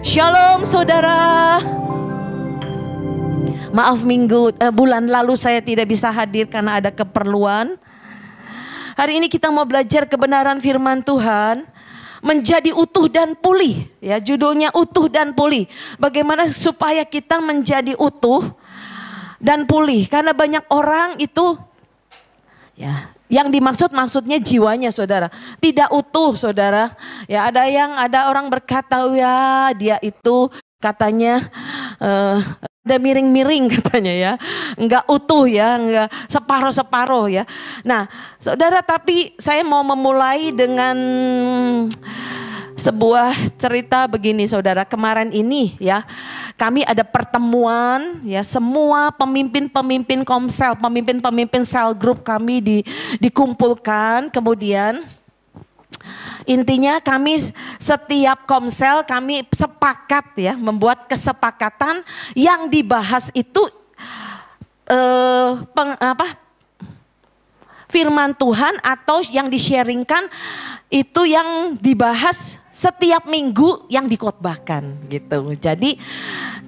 Shalom saudara. Maaf bulan lalu saya tidak bisa hadir karena ada keperluan. Hari ini kita mau belajar kebenaran firman Tuhan, menjadi utuh dan pulih. Ya, judulnya utuh dan pulih. Bagaimana supaya kita menjadi utuh dan pulih? Karena banyak orang itu, ya, yang maksudnya jiwanya saudara, tidak utuh saudara. Ya, ada orang berkata, ya dia itu katanya ada miring-miring katanya ya, enggak utuh ya, enggak separuh-separuh ya. Nah saudara, tapi saya mau memulai dengan sebuah cerita begini saudara. Kemarin ini ya, kami ada pertemuan ya, semua pemimpin-pemimpin komsel, pemimpin-pemimpin sel grup kami dikumpulkan. Kemudian intinya kami setiap komsel kami sepakat ya, membuat kesepakatan yang dibahas itu firman Tuhan atau yang di-sharingkan itu yang dibahas setiap minggu yang dikhotbahkan gitu. Jadi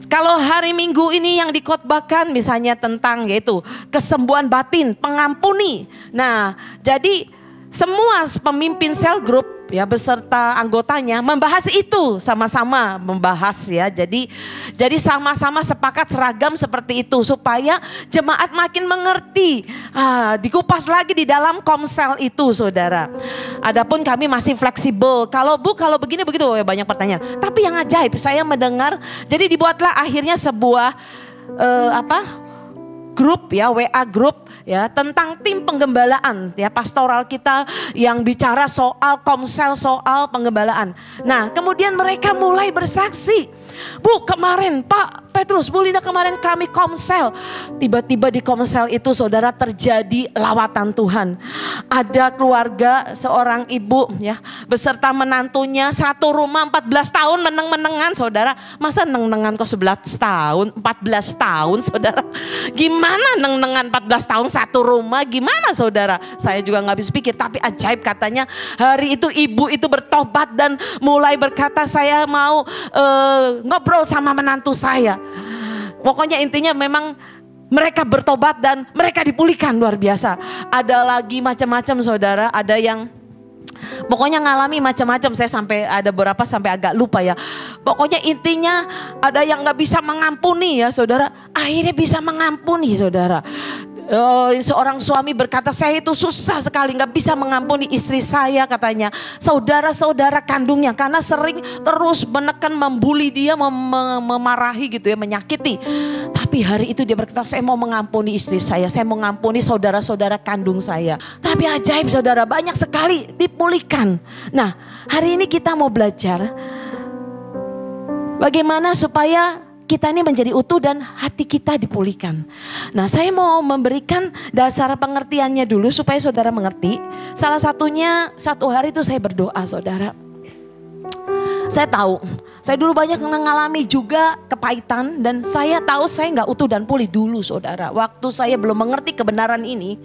kalau hari Minggu ini yang dikhotbahkan misalnya tentang yaitu kesembuhan batin, pengampuni. Nah, jadi semua pemimpin sel grup ya beserta anggotanya membahas itu, sama-sama membahas ya. Jadi sama-sama sepakat seragam seperti itu supaya jemaat makin mengerti. Dikupas lagi di dalam komsel itu saudara. Adapun kami masih fleksibel. Kalau begini begitu, banyak pertanyaan. Tapi yang ajaib saya mendengar, jadi dibuatlah akhirnya sebuah grup ya, WA grup ya, tentang tim penggembalaan ya, pastoral kita yang bicara soal komsel, soal penggembalaan. Nah kemudian mereka mulai bersaksi, Bu kemarin Pak Petrus, Bu Linda kemarin kami komsel. Tiba-tiba di komsel itu saudara terjadi lawatan Tuhan. Ada keluarga seorang ibu ya beserta menantunya, satu rumah 14 tahun meneng-menengan saudara. Masa neng-nengan kok 11 tahun, 14 tahun saudara. Gimana neng-nengan 14 tahun satu rumah, gimana saudara? Saya juga gak bisa pikir, tapi ajaib katanya hari itu ibu itu bertobat dan mulai berkata, saya mau ngobrol sama menantu saya. Pokoknya intinya memang mereka bertobat dan mereka dipulihkan luar biasa. Ada lagi macam-macam saudara, ada yang pokoknya ngalami macam-macam. Saya sampai ada beberapa sampai agak lupa ya. Pokoknya intinya ada yang gak bisa mengampuni ya saudara, akhirnya bisa mengampuni saudara. Seorang suami berkata, saya itu susah sekali gak bisa mengampuni istri saya katanya, saudara-saudara kandungnya, karena sering terus menekan, membuli dia, memarahi gitu ya, menyakiti. Tapi hari itu dia berkata, saya mau mengampuni istri saya mau mengampuni saudara-saudara kandung saya. Tapi ajaib saudara, banyak sekali dipulihkan. Nah hari ini kita mau belajar bagaimana supaya kita ini menjadi utuh dan hati kita dipulihkan. Nah saya mau memberikan dasar pengertiannya dulu supaya saudara mengerti. Salah satunya, satu hari itu saya berdoa saudara. Saya tahu, saya dulu banyak mengalami juga kepahitan dan saya tahu saya gak utuh dan pulih dulu saudara. Waktu saya belum mengerti kebenaran ini,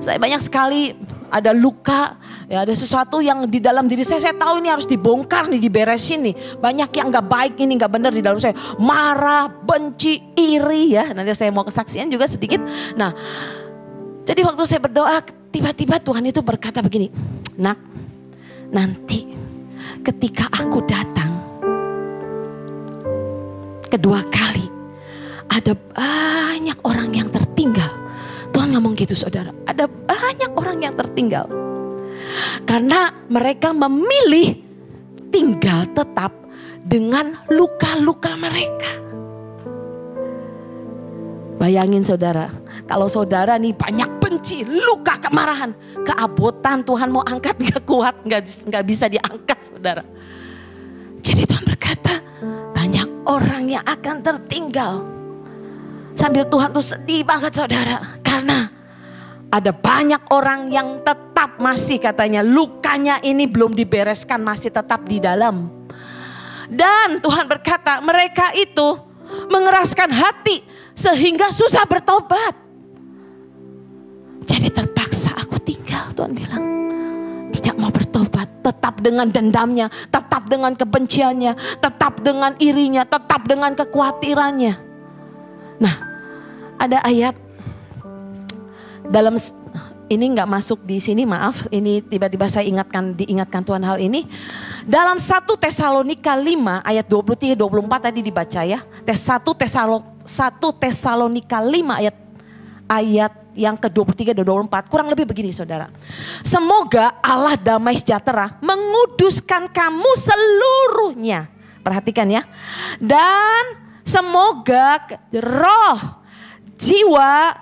saya banyak sekali ada luka, ya ada sesuatu yang di dalam diri saya tahu ini harus dibongkar nih, diberesin nih. Banyak yang gak baik ini, gak benar di dalam saya. Marah, benci, iri ya. Nanti saya mau kesaksian juga sedikit. Nah, jadi waktu saya berdoa, tiba-tiba Tuhan itu berkata begini, nak, nanti ketika aku datang kedua kali, ada banyak orang yang tertinggal. Tuhan ngomong gitu saudara, ada banyak orang yang tertinggal. Karena mereka memilih tinggal tetap dengan luka-luka mereka. Bayangin saudara, kalau saudara nih banyak benci, luka, kemarahan, keabotan, Tuhan mau angkat gak kuat, gak bisa diangkat saudara. Jadi Tuhan berkata, banyak orang yang akan tertinggal. Sambil Tuhan tuh sedih banget saudara, karena ada banyak orang yang tetap masih katanya lukanya ini belum dibereskan, masih tetap di dalam. Dan Tuhan berkata mereka itu mengeraskan hati sehingga susah bertobat. Jadi terpaksa aku tinggal, Tuhan bilang tidak mau bertobat. bertobat. Tetap dengan dendamnya, tetap dengan kebenciannya, tetap dengan irinya, tetap dengan kekhawatirannya. Nah, ada ayat dalam ini nggak masuk di sini, maaf. Ini tiba-tiba saya diingatkan Tuhan hal ini. Dalam 1 Tesalonika 5 ayat 23-24 tadi dibaca ya. 1 Tesalonika 5 ayat yang ke-23 dan 24. Kurang lebih begini saudara. Semoga Allah damai sejahtera menguduskan kamu seluruhnya. Perhatikan ya. Dan semoga roh, jiwa,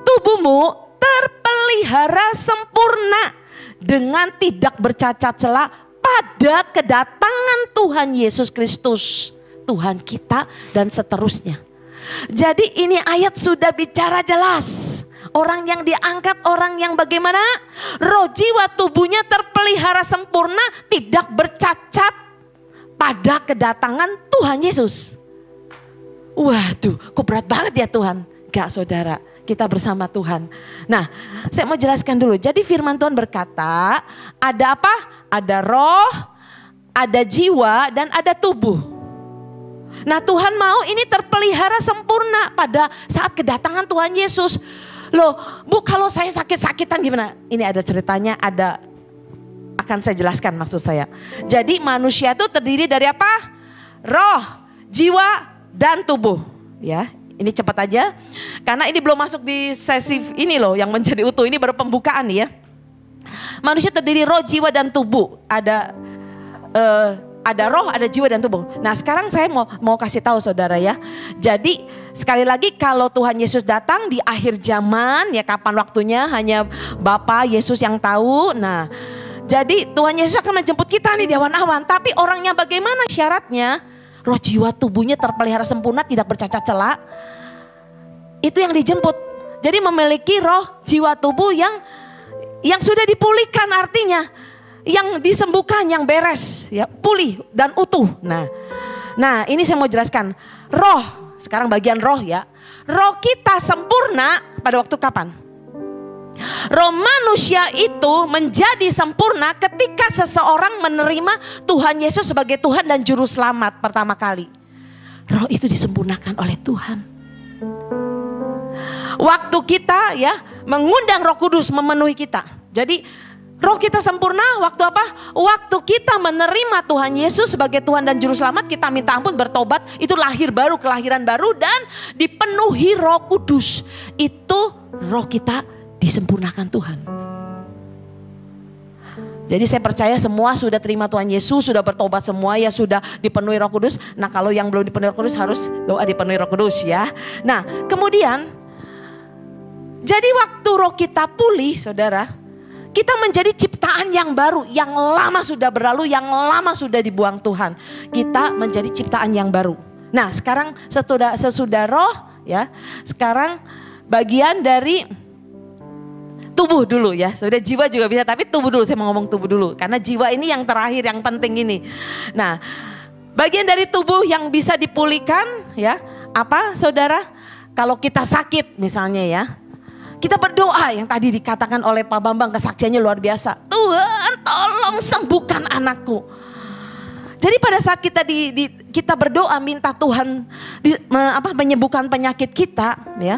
tubuhmu terpelihara sempurna dengan tidak bercacat celah pada kedatangan Tuhan Yesus Kristus, Tuhan kita, dan seterusnya. Jadi ini ayat sudah bicara jelas. Orang yang diangkat, orang yang bagaimana? Roh, jiwa, tubuhnya terpelihara sempurna, tidak bercacat pada kedatangan Tuhan Yesus. Waduh, kok berat banget ya Tuhan? Gak saudara, kita bersama Tuhan. Nah, saya mau jelaskan dulu. Jadi firman Tuhan berkata, ada apa? Ada roh, ada jiwa, dan ada tubuh. Nah, Tuhan mau ini terpelihara sempurna pada saat kedatangan Tuhan Yesus. Loh, Bu, kalau saya sakit-sakitan gimana? Ini ada ceritanya, akan saya jelaskan maksud saya. Jadi manusia itu terdiri dari apa? Roh, jiwa, dan tubuh. Ya, ini cepat aja. Karena ini belum masuk di sesi ini loh, yang menjadi utuh. Ini baru pembukaan ya. Manusia terdiri roh, jiwa, dan tubuh. Ada roh, ada jiwa, dan tubuh. Nah, sekarang saya mau kasih tahu saudara ya. Jadi sekali lagi, kalau Tuhan Yesus datang di akhir zaman, ya kapan waktunya hanya Bapa Yesus yang tahu. Nah, jadi Tuhan Yesus akan menjemput kita nih di awan-awan. Tapi orangnya bagaimana syaratnya? Roh, jiwa, tubuhnya terpelihara sempurna, tidak bercacat celah. Itu yang dijemput. Jadi memiliki roh, jiwa, tubuh yang sudah dipulihkan, artinya yang disembuhkan, yang beres, ya pulih dan utuh. Nah, ini saya mau jelaskan. Roh, sekarang bagian roh ya. Roh kita sempurna pada waktu kapan? Roh manusia itu menjadi sempurna ketika seseorang menerima Tuhan Yesus sebagai Tuhan dan Juru Selamat pertama kali. Roh itu disempurnakan oleh Tuhan. Waktu kita ya mengundang Roh Kudus memenuhi kita. Jadi roh kita sempurna waktu apa? Waktu kita menerima Tuhan Yesus sebagai Tuhan dan Juru Selamat, kita minta ampun, bertobat, itu lahir baru, kelahiran baru, dan dipenuhi Roh Kudus. Itu roh kita disempurnakan Tuhan. Jadi saya percaya semua sudah terima Tuhan Yesus, sudah bertobat semua, ya sudah dipenuhi Roh Kudus. Nah, kalau yang belum dipenuhi Roh Kudus harus doa dipenuhi Roh Kudus ya. Nah, kemudian jadi waktu roh kita pulih saudara, kita menjadi ciptaan yang baru, yang lama sudah berlalu, yang lama sudah dibuang Tuhan. Kita menjadi ciptaan yang baru. Nah, sekarang sesudah roh ya, sekarang bagian dari tubuh dulu ya. Sudah jiwa juga bisa, tapi tubuh dulu, saya mau ngomong tubuh dulu. Karena jiwa ini yang terakhir, yang penting ini. Nah, bagian dari tubuh yang bisa dipulihkan ya, apa saudara? Kalau kita sakit misalnya ya, kita berdoa yang tadi dikatakan oleh Pak Bambang, kesaksiannya luar biasa. Tuhan, tolong sembuhkan anakku. Jadi pada saat kita berdoa minta Tuhan menyembuhkan penyakit kita ya.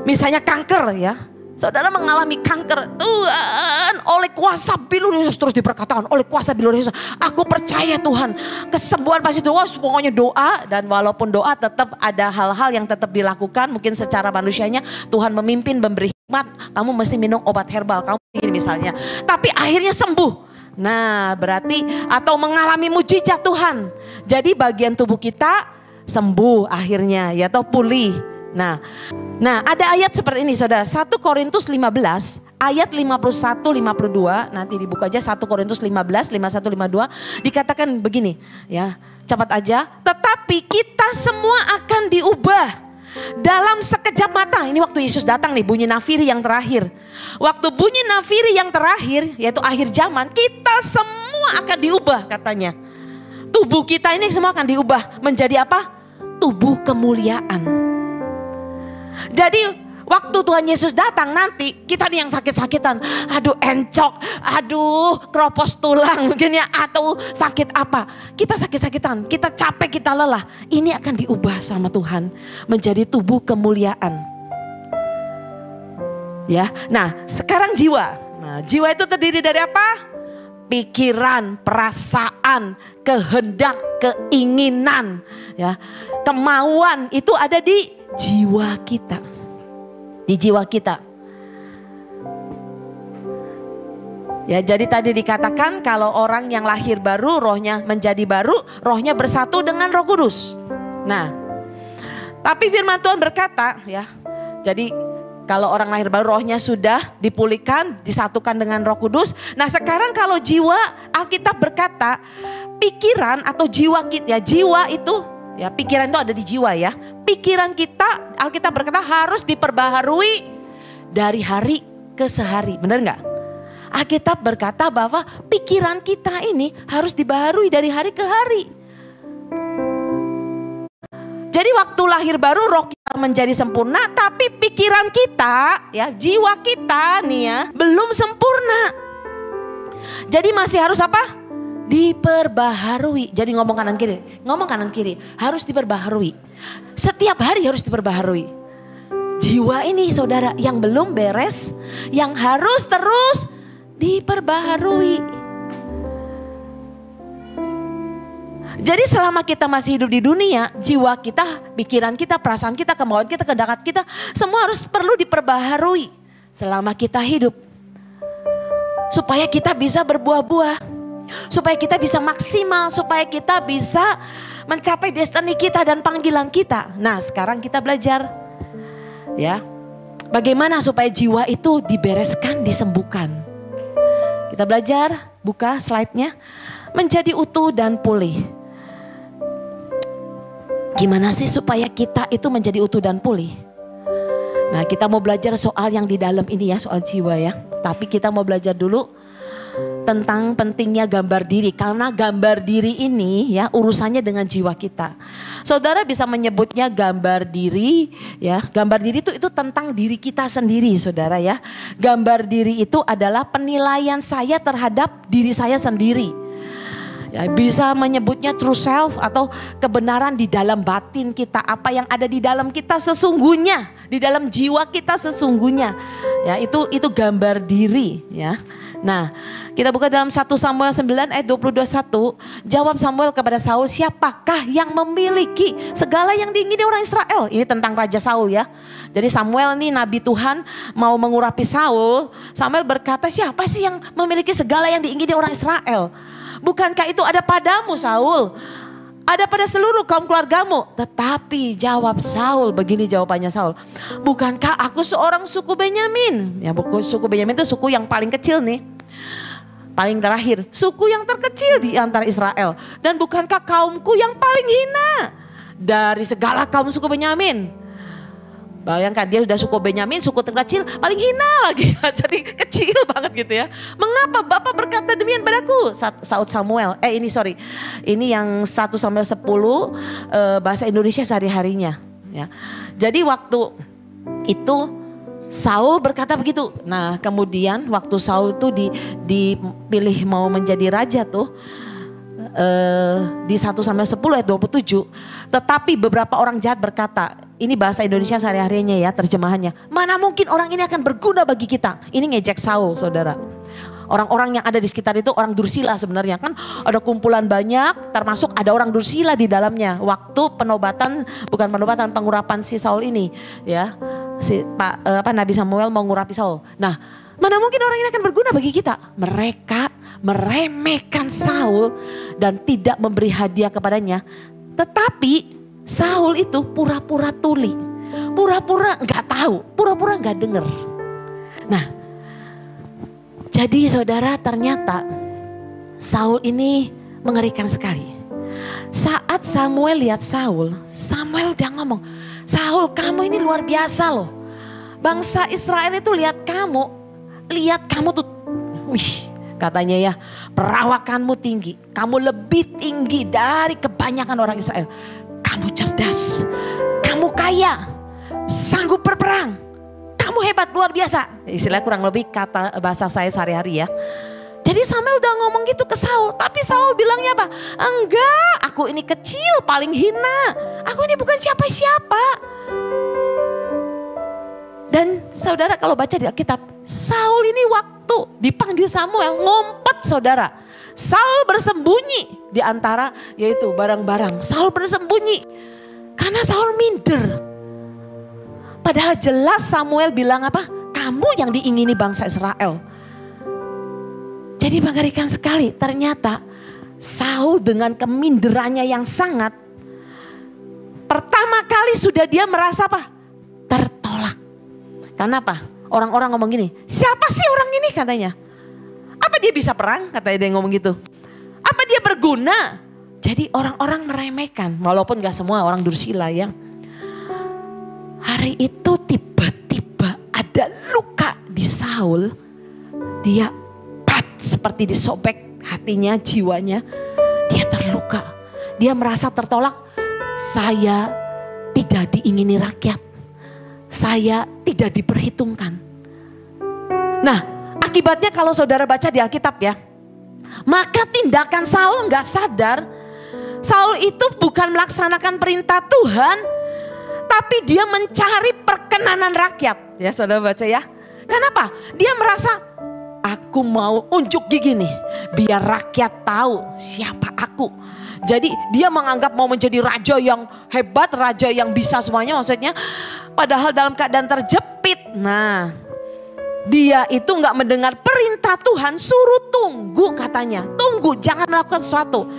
Misalnya kanker ya. Saudara mengalami kanker, Tuhan, oleh kuasa bilur Yesus, terus diberkatakan oleh kuasa bilur Yesus. Aku percaya Tuhan, kesembuhan pasti doa, pokoknya doa. Dan walaupun doa tetap ada hal-hal yang tetap dilakukan. Mungkin secara manusianya Tuhan memimpin, memberi hikmat, kamu mesti minum obat herbal, kamu ini misalnya. Tapi akhirnya sembuh. Nah, berarti atau mengalami mujizat Tuhan. Jadi bagian tubuh kita sembuh akhirnya ya, atau pulih. Nah, ada ayat seperti ini saudara, 1 Korintus 15 ayat 51-52, nanti dibuka aja 1 Korintus 15, 51-52, dikatakan begini ya, cepat aja. Tetapi kita semua akan diubah dalam sekejap mata. Ini waktu Yesus datang nih, bunyi nafiri yang terakhir. Waktu bunyi nafiri yang terakhir, yaitu akhir zaman, kita semua akan diubah katanya. Tubuh kita ini semua akan diubah menjadi apa? Tubuh kemuliaan. Jadi waktu Tuhan Yesus datang nanti, kita nih yang sakit-sakitan. Aduh encok, aduh keropos tulang mungkin ya, atau sakit apa. Kita sakit-sakitan, kita capek, kita lelah. Ini akan diubah sama Tuhan menjadi tubuh kemuliaan. Ya, nah sekarang jiwa. Nah, jiwa itu terdiri dari apa? Pikiran, perasaan, kehendak, keinginan, ya, kemauan itu ada di jiwa kita. Di jiwa kita. Ya, jadi tadi dikatakan kalau orang yang lahir baru, rohnya menjadi baru, rohnya bersatu dengan Roh Kudus. Nah, tapi firman Tuhan berkata, ya, jadi kalau orang lahir baru rohnya sudah dipulihkan, disatukan dengan Roh Kudus. Nah, sekarang kalau jiwa, Alkitab berkata, pikiran atau jiwa kita, ya jiwa itu, ya pikiran itu ada di jiwa ya. Pikiran kita, Alkitab berkata harus diperbaharui dari hari ke sehari. Benar nggak? Alkitab berkata bahwa pikiran kita ini harus dibaharui dari hari ke hari. Jadi waktu lahir baru roh kita menjadi sempurna, tapi pikiran kita, ya jiwa kita nih ya belum sempurna. Jadi masih harus apa? Diperbaharui. Jadi ngomong kanan kiri, harus diperbaharui. Setiap hari harus diperbaharui. Jiwa ini saudara yang belum beres, yang harus terus diperbaharui. Jadi selama kita masih hidup di dunia, jiwa kita, pikiran kita, perasaan kita, kemauan kita, kehendak kita, semua harus perlu diperbaharui selama kita hidup. Supaya kita bisa berbuah-buah. Supaya kita bisa maksimal, supaya kita bisa mencapai destiny kita dan panggilan kita. Nah, sekarang kita belajar ya, bagaimana supaya jiwa itu dibereskan, disembuhkan. Kita belajar, buka slide-nya, menjadi utuh dan pulih. Gimana sih supaya kita itu menjadi utuh dan pulih? Nah, kita mau belajar soal yang di dalam ini ya, soal jiwa ya. Tapi kita mau belajar dulu tentang pentingnya gambar diri, karena gambar diri ini ya urusannya dengan jiwa kita. Saudara bisa menyebutnya gambar diri ya. Gambar diri itu tentang diri kita sendiri, saudara ya. Gambar diri itu adalah penilaian saya terhadap diri saya sendiri. Ya, bisa menyebutnya true self atau kebenaran di dalam batin kita, apa yang ada di dalam kita sesungguhnya, di dalam jiwa kita sesungguhnya. Ya, itu gambar diri ya. Nah, kita buka dalam 1 Samuel 9 ayat 22:1. Jawab Samuel kepada Saul, siapakah yang memiliki segala yang diingini orang Israel? Ini tentang Raja Saul ya. Jadi Samuel nih nabi Tuhan mau mengurapi Saul. Samuel berkata, siapa sih yang memiliki segala yang diingini orang Israel? Bukankah itu ada padamu Saul? Ada pada seluruh kaum keluargamu. Tetapi jawab Saul, begini jawabannya Saul. Bukankah aku seorang suku Benyamin? Ya, suku Benyamin itu suku yang paling kecil nih. Paling terakhir, suku yang terkecil di antara Israel. Dan bukankah kaumku yang paling hina dari segala kaum suku Benyamin? Bayangkan dia sudah suku Benyamin, suku terkecil, paling hina lagi. Jadi kecil banget gitu ya. Mengapa Bapak berkata demikian padaku? Saud Samuel, ini yang 1 Samuel 10 bahasa Indonesia sehari-harinya. Ya. Jadi waktu itu Saul berkata begitu. Nah kemudian waktu Saul itu dipilih mau menjadi raja tuh. Di 1 Samuel 10 ayat 27. Tetapi beberapa orang jahat berkata, ini bahasa Indonesia sehari-harinya ya terjemahannya. Mana mungkin orang ini akan berguna bagi kita. Ini ngejek Saul saudara. Orang-orang yang ada di sekitar itu orang Dursila sebenarnya. Kan ada kumpulan banyak termasuk ada orang Dursila di dalamnya. Waktu pengurapan si Saul ini. Ya, Nabi Samuel mau ngurapi Saul. Nah, mana mungkin orang ini akan berguna bagi kita. Mereka meremehkan Saul dan tidak memberi hadiah kepadanya. Tetapi Saul itu pura-pura tuli, pura-pura nggak tahu, pura-pura nggak dengar. Nah, jadi saudara ternyata Saul ini mengerikan sekali. Saat Samuel lihat Saul, Samuel udah ngomong, Saul kamu ini luar biasa loh. Bangsa Israel itu lihat kamu tuh, wih. Katanya ya, perawakanmu tinggi, kamu lebih tinggi dari kebanyakan orang Israel. Kamu cerdas, kamu kaya, sanggup berperang. kamu hebat luar biasa. Istilah kurang lebih kata bahasa saya sehari-hari ya. Jadi Samuel udah ngomong gitu ke Saul. Tapi Saul bilangnya apa? Enggak, aku ini kecil, paling hina. Aku ini bukan siapa-siapa. Dan saudara kalau baca di Alkitab, Saul ini waktu dipanggil Samuel ngompet saudara. Saul bersembunyi di antara yaitu barang-barang. Saul bersembunyi karena Saul minder. Padahal jelas Samuel bilang apa? Kamu yang diingini bangsa Israel. Jadi mengerikan sekali, ternyata Saul dengan keminderannya yang sangat, pertama kali sudah dia merasa apa? Tertolak. Karena apa? Orang-orang ngomong gini, siapa sih orang ini katanya? Apa dia bisa perang? Katanya dia ngomong gitu. Apa dia berguna? Jadi orang-orang meremehkan, walaupun gak semua orang dursila ya. Hari itu tiba-tiba ada luka di Saul, dia seperti disobek hatinya, jiwanya. Dia terluka. Dia merasa tertolak. Saya tidak diingini rakyat. Saya tidak diperhitungkan. Nah, akibatnya kalau saudara baca di Alkitab ya. Maka tindakan Saul gak sadar. Saul itu bukan melaksanakan perintah Tuhan. Tapi dia mencari perkenanan rakyat. Ya saudara baca ya. Kenapa? Dia merasa, aku mau unjuk gigi nih, biar rakyat tahu siapa aku. Jadi dia menganggap mau menjadi raja yang hebat, raja yang bisa semuanya maksudnya. Padahal dalam keadaan terjepit. Nah, dia itu nggak mendengar perintah Tuhan, suruh tunggu katanya. Tunggu, jangan melakukan sesuatu.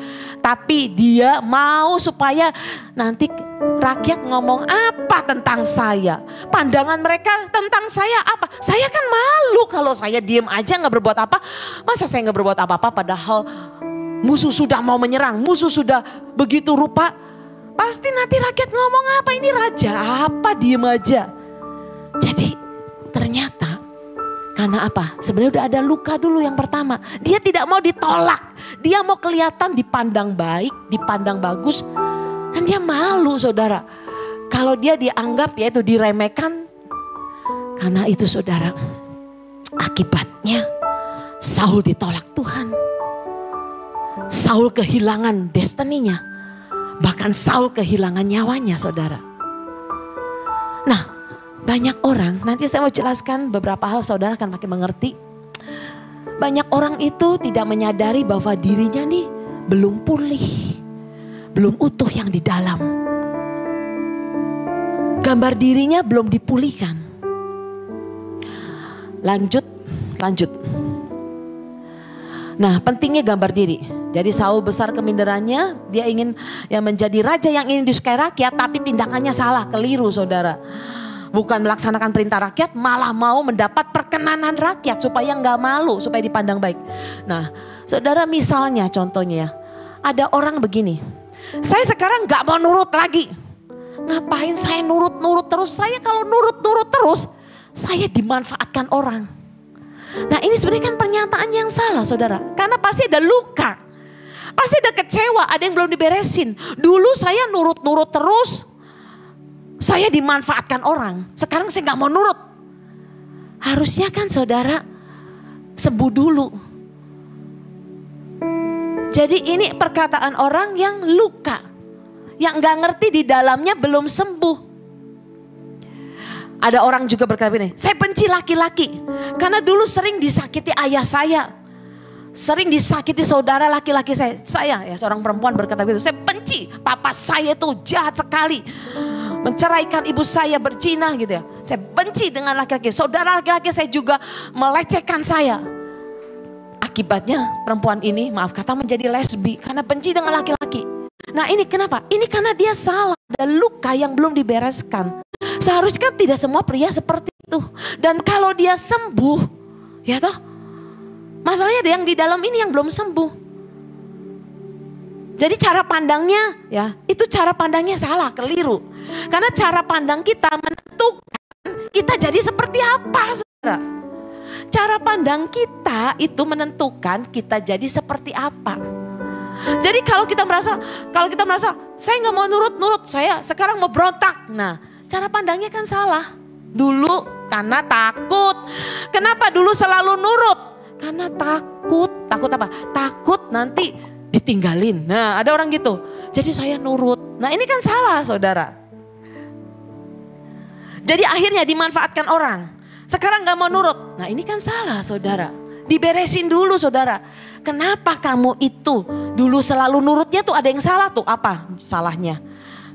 Tapi dia mau supaya nanti rakyat ngomong apa tentang saya. Pandangan mereka tentang saya apa. Saya kan malu kalau saya diem aja gak berbuat apa. Masa saya gak berbuat apa-apa padahal musuh sudah mau menyerang. Musuh sudah begitu rupa. Pasti nanti rakyat ngomong apa, ini raja apa, diem aja. Jadi ternyata karena apa? Sebenarnya udah ada luka dulu yang pertama. Dia tidak mau ditolak. Dia mau kelihatan dipandang baik, dipandang bagus. Dan dia malu saudara. Kalau dia dianggap yaitu diremehkan. Karena itu saudara. Akibatnya Saul ditolak Tuhan. Saul kehilangan destininya. Bahkan Saul kehilangan nyawanya saudara. Nah, banyak orang, nanti saya mau jelaskan beberapa hal saudara akan makin mengerti. Banyak orang itu tidak menyadari bahwa dirinya nih belum pulih. Belum utuh yang di dalam. Gambar dirinya belum dipulihkan. Lanjut. Nah, pentingnya gambar diri. Jadi Saul besar keminderannya, dia ingin yang menjadi raja yang ingin disukai rakyat, tapi tindakannya salah, keliru saudara. Bukan melaksanakan perintah rakyat, malah mau mendapat perkenanan rakyat supaya nggak malu, supaya dipandang baik. Nah, saudara misalnya contohnya ya, ada orang begini, saya sekarang nggak mau nurut lagi. Ngapain saya nurut-nurut terus? Saya kalau nurut-nurut terus, saya dimanfaatkan orang. Nah ini sebenarnya kan pernyataan yang salah saudara, karena pasti ada luka, pasti ada kecewa, ada yang belum diberesin. Dulu saya nurut-nurut terus. Saya dimanfaatkan orang. Sekarang saya gak mau nurut. Harusnya kan saudara sembuh dulu. Jadi ini perkataan orang yang luka. Yang gak ngerti di dalamnya belum sembuh. Ada orang juga berkata begini, saya benci laki-laki. Karena dulu sering disakiti ayah saya. Sering disakiti saudara laki-laki saya. Saya ya seorang perempuan berkata begitu. Saya benci papa saya itu jahat sekali. Menceraikan ibu saya, berzina gitu ya. Saya benci dengan laki-laki. Saudara laki-laki saya juga melecehkan saya. Akibatnya perempuan ini maaf kata menjadi lesbi. Karena benci dengan laki-laki. Nah ini kenapa? Ini karena dia salah. Ada luka yang belum dibereskan. Seharusnya kan tidak semua pria seperti itu. Dan kalau dia sembuh. Ya toh. Masalahnya ada yang di dalam ini yang belum sembuh. Jadi cara pandangnya ya, itu cara pandangnya salah, keliru. Karena cara pandang kita menentukan kita jadi seperti apa, saudara. Cara pandang kita itu menentukan kita jadi seperti apa. Jadi kalau kita merasa saya nggak mau nurut, saya sekarang mau berontak. Nah, cara pandangnya kan salah. Dulu Karena takut. Kenapa dulu selalu nurut? Karena takut. Takut apa? Takut nanti ditinggalin. Nah, ada orang gitu. Jadi saya nurut. Nah, ini kan salah, saudara. Jadi akhirnya dimanfaatkan orang. Sekarang gak mau nurut. Nah, ini kan salah, saudara. Diberesin dulu, saudara. Kenapa kamu itu dulu selalu nurutnya tuh ada yang salah tuh? Apa salahnya?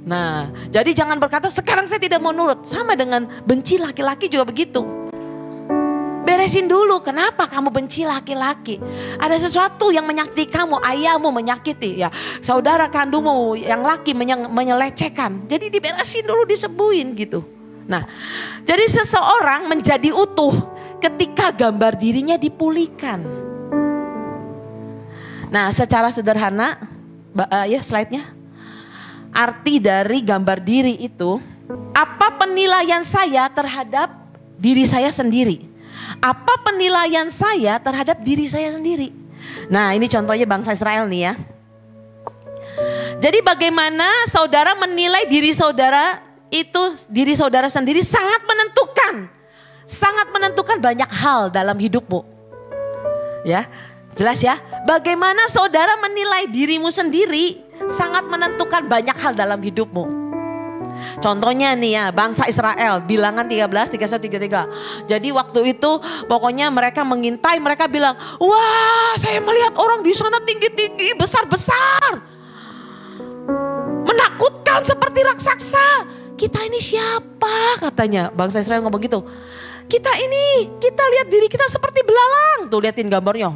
Nah, jadi jangan berkata sekarang saya tidak mau nurut. Sama dengan benci laki-laki juga begitu. Beresin dulu, kenapa kamu benci laki-laki? Ada sesuatu yang menyakiti kamu, ayahmu menyakiti ya. Saudara kandungmu yang laki menyelecehkan. Jadi diberesin dulu, disembuhin gitu. Nah, jadi seseorang menjadi utuh ketika gambar dirinya dipulihkan. Nah, secara sederhana, ya slide-nya. Arti dari gambar diri itu, apa penilaian saya terhadap diri saya sendiri? Apa penilaian saya terhadap diri saya sendiri? Nah, ini contohnya bangsa Israel nih ya. Jadi bagaimana saudara menilai diri saudara itu, diri saudara sendiri sangat menentukan. Sangat menentukan banyak hal dalam hidupmu. Ya. Jelas ya, bagaimana saudara menilai dirimu sendiri sangat menentukan banyak hal dalam hidupmu. Contohnya nih ya, bangsa Israel, Bilangan 13:31-33. Jadi waktu itu pokoknya mereka mengintai, mereka bilang, wah saya melihat orang di sana tinggi-tinggi, besar-besar. Menakutkan seperti raksasa. Kita ini siapa katanya, bangsa Israel ngomong gitu. Kita lihat diri kita seperti belalang. Tuh liatin gambarnya,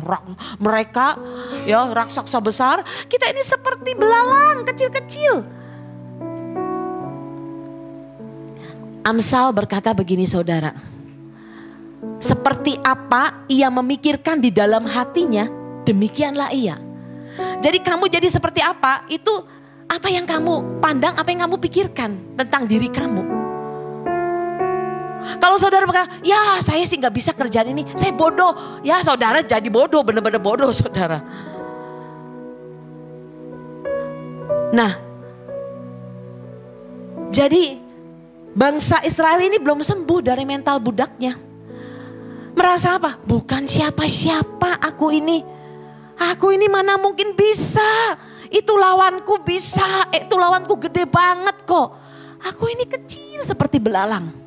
mereka ya raksasa besar. Kita ini seperti belalang kecil-kecil. Amsal berkata begini saudara. Seperti apa ia memikirkan di dalam hatinya, demikianlah ia. Jadi kamu jadi seperti apa, itu apa yang kamu pandang, apa yang kamu pikirkan tentang diri kamu. Kalau saudara berkata, ya saya sih gak bisa kerjaan ini, saya bodoh. Ya saudara jadi bodoh, benar-benar bodoh saudara. Nah, jadi bangsa Israel ini belum sembuh dari mental budaknya. Merasa apa? Bukan siapa-siapa aku ini. Aku ini mana mungkin bisa. Itu lawanku bisa, itu lawanku gede banget kok. Aku ini kecil seperti belalang.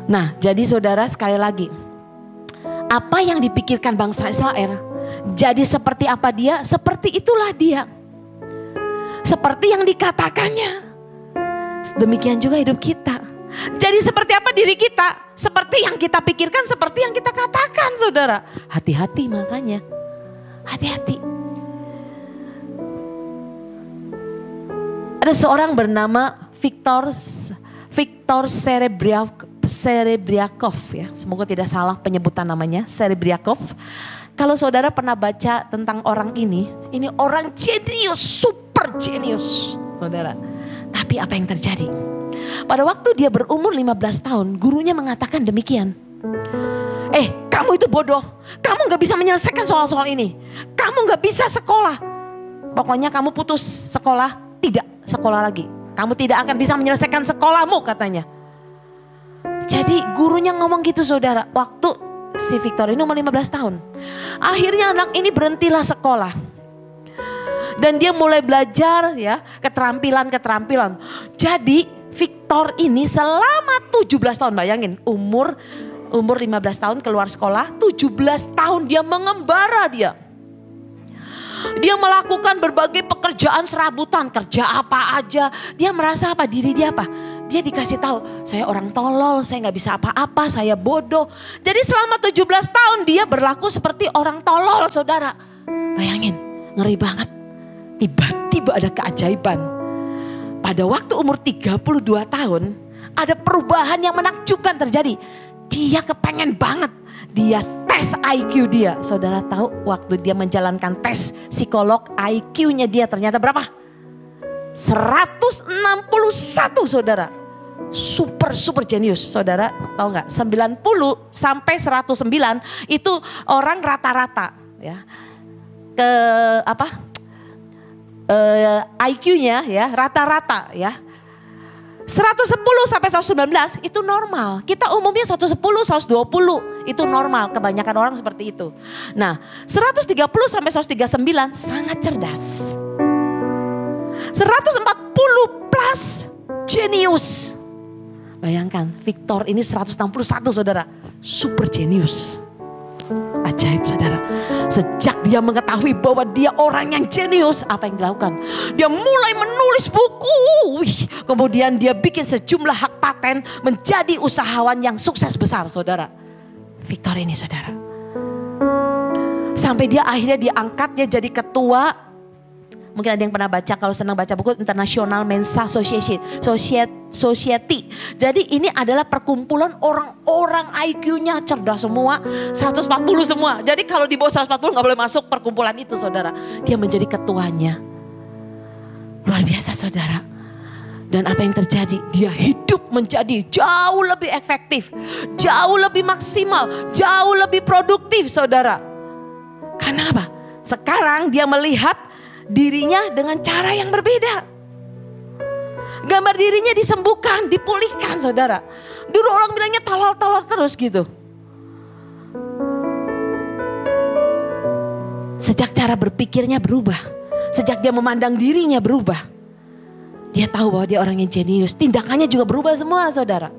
Nah, jadi saudara sekali lagi, apa yang dipikirkan bangsa Israel, jadi seperti apa dia, seperti itulah dia. Seperti yang dikatakannya, demikian juga hidup kita. Jadi seperti apa diri kita, seperti yang kita pikirkan, seperti yang kita katakan saudara. Hati-hati makanya, hati-hati. Ada seorang bernama Viktor Serebriakov ya, semoga tidak salah penyebutan namanya, Serebriakov. Kalau saudara pernah baca tentang orang ini orang jenius, super jenius saudara. Tapi apa yang terjadi? Pada waktu dia berumur 15 tahun, gurunya mengatakan demikian. Kamu itu bodoh, kamu gak bisa menyelesaikan soal-soal ini, kamu gak bisa sekolah. Pokoknya kamu putus sekolah, tidak sekolah lagi. Kamu tidak akan bisa menyelesaikan sekolahmu katanya. Jadi gurunya ngomong gitu saudara. Waktu si Victor ini umur 15 tahun. Akhirnya anak ini berhentilah sekolah. Dan dia mulai belajar ya keterampilan. Jadi Victor ini selama 17 tahun, bayangin umur 15 tahun keluar sekolah, 17 tahun dia mengembara dia. Dia melakukan berbagai pekerjaan serabutan, kerja apa aja. Dia merasa apa? Diri dia apa? Dia dikasih tahu, saya orang tolol, saya gak bisa apa-apa, saya bodoh. Jadi selama 17 tahun dia berlaku seperti orang tolol saudara. Bayangin, ngeri banget. Tiba-tiba ada keajaiban. Pada waktu umur 32 tahun, ada perubahan yang menakjubkan terjadi. Dia kepengen banget. Dia tes IQ dia. Saudara tahu waktu dia menjalankan tes psikolog, IQ-nya dia ternyata berapa? 161 saudara. Super jenius saudara. Tahu nggak? 90 sampai 109 itu orang rata-rata ya. IQ-nya ya rata-rata ya. 110 sampai 119 itu normal. Kita umumnya 110, 120 itu normal. Kebanyakan orang seperti itu. Nah 130 sampai 139 sangat cerdas. 140 plus jenius. Bayangkan Victor ini 161 saudara. Super jenius. Ajaib saudara. Sejak dia mengetahui bahwa dia orang yang jenius, apa yang dilakukan? Dia mulai menulis buku. Kemudian dia bikin sejumlah hak paten, menjadi usahawan yang sukses besar saudara. Victor ini saudara. Sampai dia akhirnya diangkat, dia jadi ketua. Mungkin ada yang pernah baca, kalau senang baca buku, International Men's Society. Jadi ini adalah perkumpulan orang-orang IQ-nya cerdas semua, 140 semua. Jadi kalau di bawah 140 gak boleh masuk perkumpulan itu saudara. Dia menjadi ketuanya. Luar biasa saudara. Dan apa yang terjadi? Dia hidup menjadi jauh lebih efektif, jauh lebih maksimal, jauh lebih produktif saudara. Karena apa? Sekarang dia melihat dirinya dengan cara yang berbeda. Gambar dirinya disembuhkan, dipulihkan saudara. Dulu orang bilangnya tolol-tolol terus gitu. Sejak cara berpikirnya berubah. Sejak dia memandang dirinya berubah. Dia tahu bahwa dia orang yang jenius. Tindakannya juga berubah semua saudara.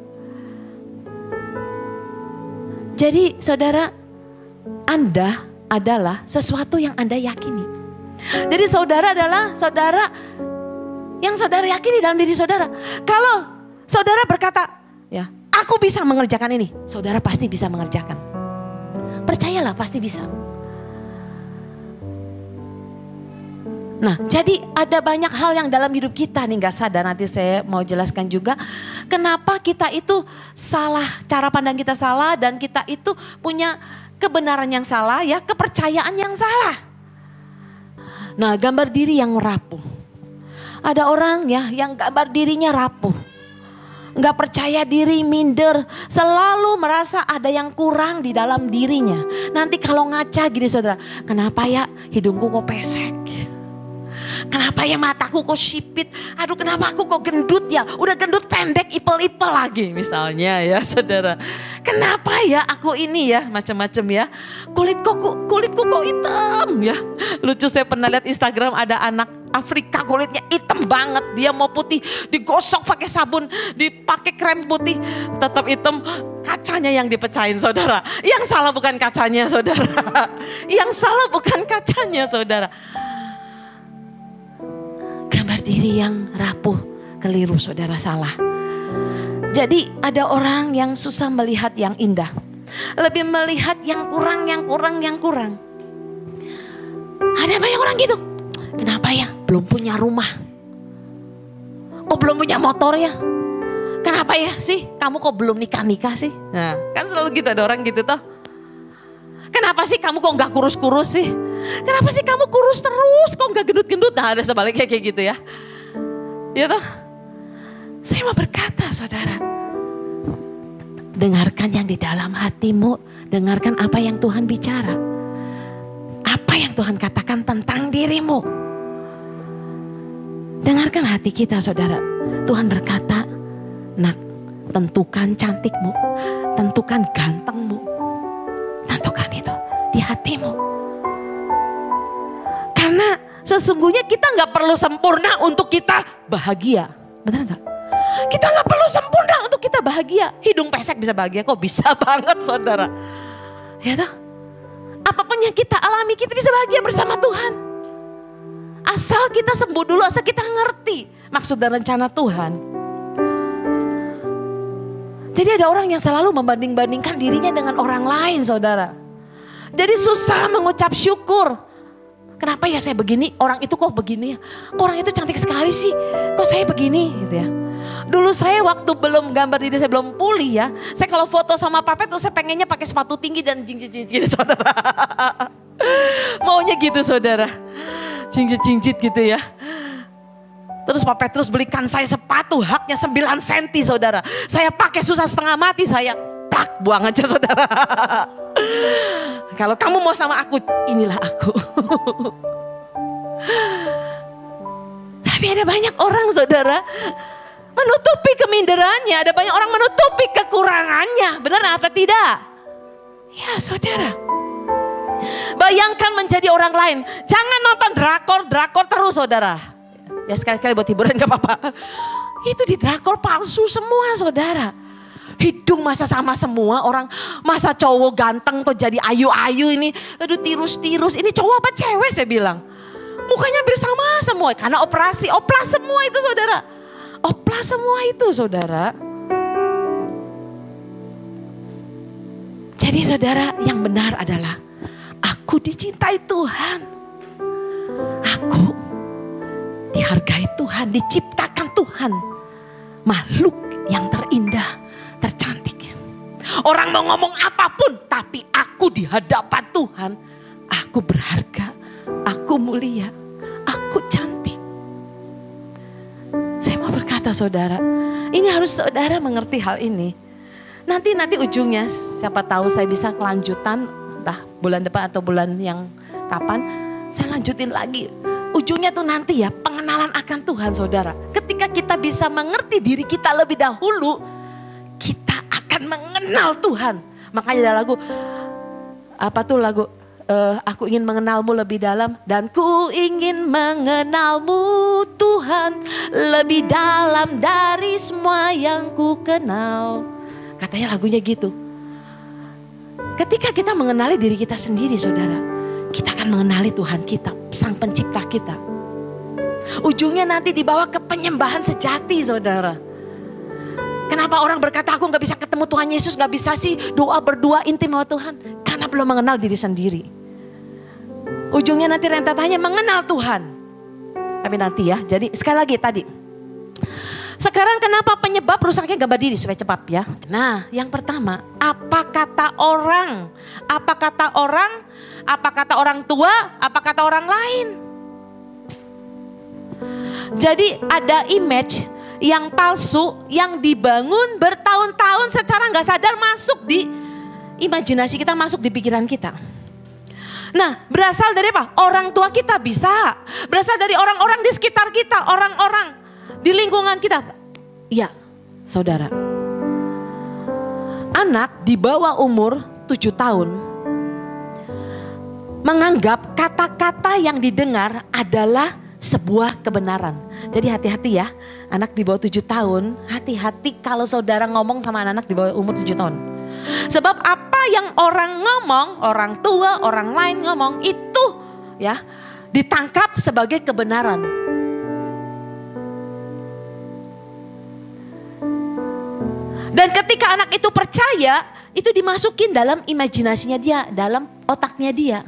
Jadi saudara, Anda adalah sesuatu yang Anda yakini. Jadi saudara adalah saudara yang saudara yakini dalam diri saudara. Kalau saudara berkata, ya, aku bisa mengerjakan ini, saudara pasti bisa mengerjakan. Percayalah, pasti bisa. Nah, jadi ada banyak hal yang dalam hidup kita nih gak sadar. Nanti saya mau jelaskan juga kenapa kita itu salah, cara pandang kita salah, dan kita itu punya kebenaran yang salah, ya, kepercayaan yang salah. Nah, gambar diri yang rapuh. Ada orang ya yang gambar dirinya rapuh. Gak percaya diri, minder. Selalu merasa ada yang kurang di dalam dirinya. Nanti kalau ngaca gini saudara. Kenapa ya hidungku kok pesek? Kenapa ya mataku kok sipit? Aduh kenapa aku kok gendut ya? Udah gendut pendek ipel-ipel lagi misalnya ya saudara. Kenapa ya aku ini ya macam-macam ya. Kulitku kok hitam ya. Lucu, saya pernah lihat Instagram ada anak Afrika kulitnya hitam banget. Dia mau putih digosok pakai sabun, dipakai krem putih tetap hitam. Kacanya yang dipecahin saudara. Yang salah bukan kacanya saudara. Yang salah bukan kacanya saudara. Gambar diri yang rapuh, keliru saudara, salah. Jadi ada orang yang susah melihat yang indah. Lebih melihat yang kurang. Ada banyak orang gitu. Kenapa ya belum punya rumah? Kok belum punya motor ya? Kenapa ya sih kamu kok belum nikah sih? Nah kan selalu gitu, ada orang gitu toh. Kenapa sih kamu kok gak kurus-kurus sih? Kenapa sih kamu kurus terus kok gak gendut-gendut? Nah ada sebaliknya kayak gitu ya. Ya toh. Saya mau berkata saudara. Dengarkan yang di dalam hatimu. Dengarkan apa yang Tuhan bicara. Apa yang Tuhan katakan tentang dirimu. Dengarkan hati kita saudara. Tuhan berkata, nak, tentukan cantikmu. Tentukan gantengmu. Tentukan itu di hatimu. Karena sesungguhnya kita gak perlu sempurna untuk kita bahagia. Benar gak? Kita gak perlu sempurna untuk kita bahagia. Hidung pesek bisa bahagia kok, bisa banget saudara. Ya toh? Apapun yang kita alami kita bisa bahagia bersama Tuhan. Asal kita sembuh dulu, asal kita ngerti maksud dan rencana Tuhan. Jadi ada orang yang selalu membanding-bandingkan dirinya dengan orang lain saudara. Jadi susah mengucap syukur. Kenapa ya saya begini, orang itu kok begini ya. Orang itu cantik sekali sih, kok saya begini gitu ya. Dulu saya waktu belum gambar diri saya belum pulih ya. Saya kalau foto sama Papet tuh saya pengennya pakai sepatu tinggi dan jinjit-jinjit gitu saudara. Maunya gitu saudara. Jinjit-jinjit gitu ya. Terus Pak Petrus belikan saya sepatu haknya 9 cm saudara. Saya pakai susah setengah mati, saya plak buang aja saudara. Kalau kamu mau sama aku, inilah aku. Tapi ada banyak orang saudara. Menutupi keminderannya. Ada banyak orang menutupi kekurangannya. Benar apa tidak? Ya saudara. Bayangkan menjadi orang lain. Jangan nonton drakor terus saudara. Ya sekali-kali buat hiburan gak apa-apa. Itu di drakor palsu semua saudara. Hidung masa sama semua orang. Masa cowok ganteng tuh jadi ayu-ayu ini. Aduh tirus-tirus. Ini cowok apa cewek saya bilang. Mukanya bersama semua. Karena operasi. Oplas semua itu saudara. Oplas semua itu saudara. Jadi saudara yang benar adalah. Aku dicintai Tuhan. Aku dihargai Tuhan. Diciptakan Tuhan. Makhluk yang terindah. Tercantik. Orang mau ngomong apapun. Tapi aku di hadapan Tuhan. Aku berharga. Aku mulia. Aku cantik. Saya mau berkata saudara. Ini harus saudara mengerti hal ini. Nanti ujungnya siapa tahu saya bisa kelanjutan. Entah bulan depan atau bulan yang kapan. Saya lanjutin lagi. Ujungnya tuh nanti ya pengenalan akan Tuhan saudara. Ketika kita bisa mengerti diri kita lebih dahulu. Kita akan mengenal Tuhan. Makanya ada lagu. Apa tuh lagu? Aku ingin mengenalmu lebih dalam. Dan ku ingin mengenalmu Tuhan. Lebih dalam dari semua yang ku kenal. Katanya lagunya gitu. Ketika kita mengenali diri kita sendiri saudara. Kita akan mengenali Tuhan kita. Sang pencipta kita. Ujungnya nanti dibawa ke penyembahan sejati saudara. Kenapa orang berkata aku gak bisa ketemu Tuhan Yesus. Gak bisa sih doa berdua intim sama Tuhan. Karena belum mengenal diri sendiri. Ujungnya nanti rentetannya mengenal Tuhan. Tapi nanti ya. Jadi sekali lagi tadi. Sekarang kenapa penyebab rusaknya gambar diri supaya cepat ya. Nah yang pertama. Apa kata orang? Apa kata orang? Apa kata orang tua? Apa kata orang lain? Jadi ada image yang palsu. Yang dibangun bertahun-tahun secara gak sadar masuk di imajinasi kita. Masuk di pikiran kita. Nah berasal dari apa? Orang tua kita bisa. Berasal dari orang-orang di sekitar kita. Orang-orang di lingkungan kita. Ya saudara. Anak di bawah umur 7 tahun. Menganggap kata-kata yang didengar adalah sebuah kebenaran. Jadi hati-hati ya. Anak di bawah 7 tahun. Hati-hati kalau saudara ngomong sama anak di bawah umur 7 tahun. Sebab apa yang orang ngomong, orang tua, orang lain ngomong itu ya ditangkap sebagai kebenaran. Dan ketika anak itu percaya, itu dimasukin dalam imajinasinya dia, dalam otaknya dia.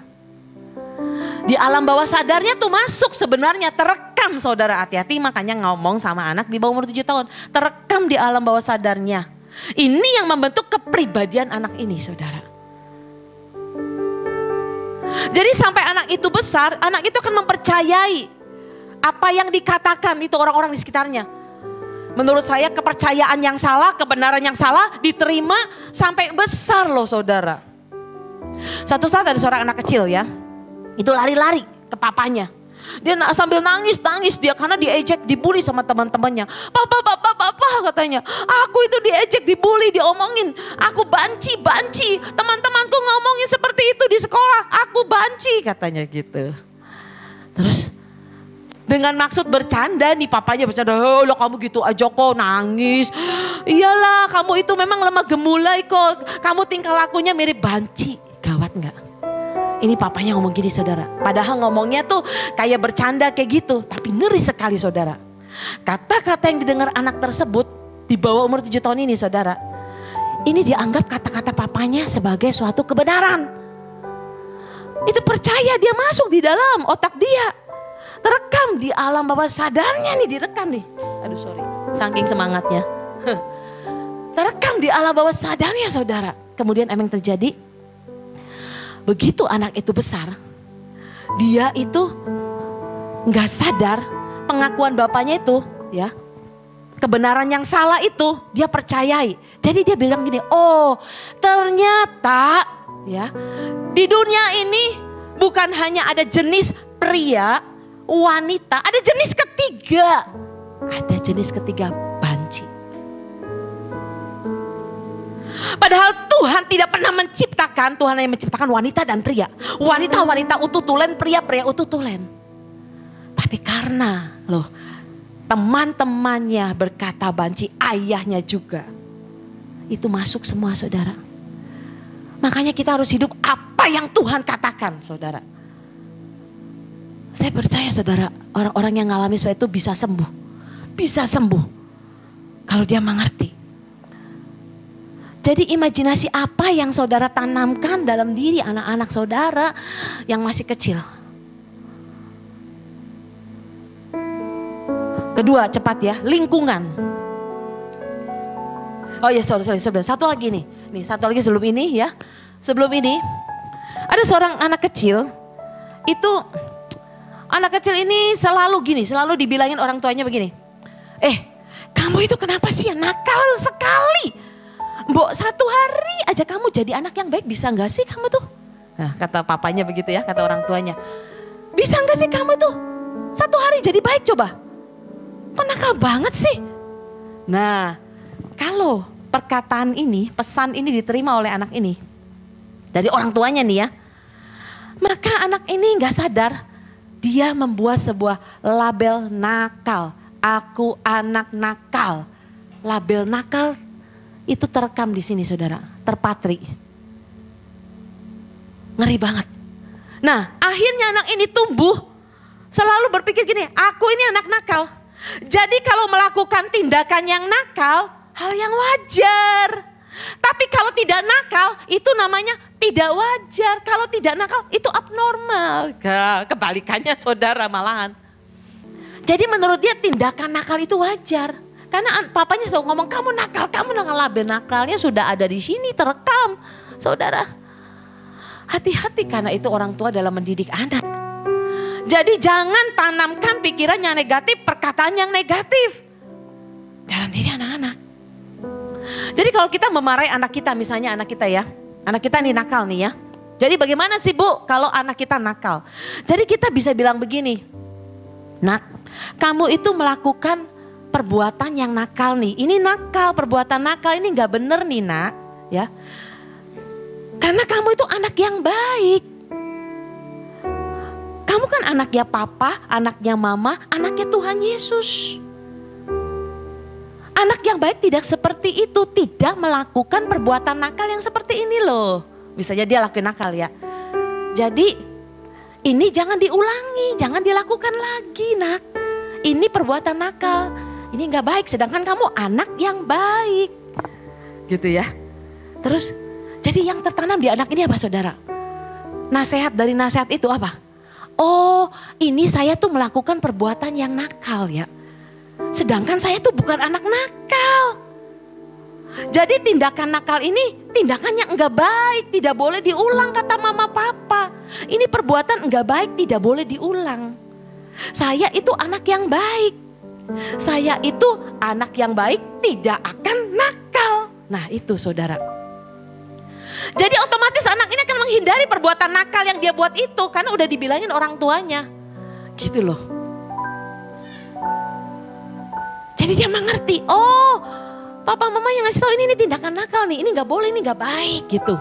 Di alam bawah sadarnya tuh masuk sebenarnya, terekam saudara, hati-hati makanya ngomong sama anak di bawah umur 7 tahun. Terekam di alam bawah sadarnya. Ini yang membentuk kepribadian anak ini saudara. Jadi sampai anak itu besar, anak itu akan mempercayai apa yang dikatakan itu orang-orang di sekitarnya. Menurut saya kepercayaan yang salah, kebenaran yang salah diterima sampai besar loh saudara. Satu saat ada seorang anak kecil ya, itu lari-lari ke papanya. Dia sambil nangis dia karena diejek, dibully sama teman-temannya. Papa katanya, aku itu diejek, dibully, diomongin. Aku banci. Teman-temanku ngomongin seperti itu di sekolah. Aku banci katanya gitu. Terus dengan maksud bercanda nih papanya bercanda. Oh lo kamu gitu aja kok nangis. Iyalah kamu itu memang lemah gemulai kok. Kamu tingkah lakunya mirip banci. Gawat gak? Ini papanya ngomong gini saudara. Padahal ngomongnya tuh kayak bercanda kayak gitu. Tapi ngeri sekali saudara. Kata-kata yang didengar anak tersebut di bawah umur 7 tahun ini saudara. Ini dianggap kata-kata papanya sebagai suatu kebenaran. Itu percaya, dia masuk di dalam otak dia. Terekam di alam bawah sadarnya nih, direkam nih. Aduh sorry, saking semangatnya. Terekam di alam bawah sadarnya saudara. Kemudian emang terjadi. Begitu anak itu besar, dia itu gak sadar pengakuan bapaknya itu ya. Kebenaran yang salah itu dia percayai. Jadi dia bilang gini, oh ternyata ya di dunia ini bukan hanya ada jenis pria, wanita, ada jenis ketiga. Ada jenis ketiga, banci. Padahal Tuhan tidak pernah menciptakan, Tuhan hanya menciptakan wanita dan pria. Wanita-wanita utuh tulen, pria-pria utuh tulen. Tapi karena loh, teman-temannya berkata banci, ayahnya juga. Itu masuk semua saudara. Makanya kita harus hidup apa yang Tuhan katakan saudara. Saya percaya saudara, orang-orang yang mengalami seperti itu bisa sembuh. Bisa sembuh. Kalau dia mengerti. Jadi imajinasi apa yang saudara tanamkan dalam diri anak-anak saudara yang masih kecil. Kedua cepat ya, lingkungan. Oh ya sorry, satu lagi nih. Nih satu lagi sebelum ini ya. Sebelum ini ada seorang anak kecil. Itu anak kecil ini selalu gini, selalu dibilangin orang tuanya begini. Kamu itu kenapa sih nakal sekali? Mbok, 1 hari aja kamu jadi anak yang baik, bisa gak sih kamu tuh? Nah kata papanya begitu ya, kata orang tuanya. Bisa gak sih kamu tuh 1 hari jadi baik coba? Kok nakal banget sih? Nah kalau perkataan ini, pesan ini diterima oleh anak ini. Dari orang tuanya nih ya. Maka anak ini gak sadar, dia membuat sebuah label nakal. Aku anak nakal. Label nakal itu terekam di sini saudara, terpatri. Ngeri banget. Nah akhirnya anak ini tumbuh selalu berpikir gini, aku ini anak nakal. Jadi kalau melakukan tindakan yang nakal, hal yang wajar. Tapi kalau tidak nakal itu namanya tidak wajar. Kalau tidak nakal itu abnormal. Kebalikannya saudara malahan. Jadi menurut dia tindakan nakal itu wajar. Karena papanya selalu ngomong kamu nakal, label nakalnya sudah ada di sini terekam. Saudara, hati-hati karena itu orang tua dalam mendidik anak. Jadi jangan tanamkan pikiran yang negatif, perkataan yang negatif dalam diri anak-anak. Jadi kalau kita memarahi anak kita, misalnya anak kita ya, anak kita nih nakal nih ya. Jadi bagaimana sih Bu kalau anak kita nakal? Jadi kita bisa bilang begini, nak, kamu itu melakukan perbuatan yang nakal nih. Ini nakal, perbuatan nakal ini gak bener nih nak. Ya. Karena kamu itu anak yang baik. Kamu kan anaknya papa, anaknya mama, anaknya Tuhan Yesus. Anak yang baik tidak seperti itu. Tidak melakukan perbuatan nakal yang seperti ini loh. Bisa jadi dia lakuin nakal ya. Jadi ini jangan diulangi, jangan dilakukan lagi nak. Ini perbuatan nakal. Ini gak baik, sedangkan kamu anak yang baik. Gitu ya. Terus, jadi yang tertanam di anak ini apa saudara? Nasihat dari nasihat itu apa? Oh, ini saya tuh melakukan perbuatan yang nakal ya. Sedangkan saya tuh bukan anak nakal. Jadi tindakan nakal ini tindakan yang enggak baik, tidak boleh diulang kata mama papa. Ini perbuatan enggak baik, tidak boleh diulang. Saya itu anak yang baik. Saya itu anak yang baik, tidak akan nakal. Nah itu saudara. Jadi otomatis anak ini akan menghindari perbuatan nakal yang dia buat itu. Karena udah dibilangin orang tuanya. Gitu loh. Jadi dia mengerti. Oh papa mama yang ngasih tahu ini tindakan nakal nih. Ini gak boleh, ini gak baik gitu.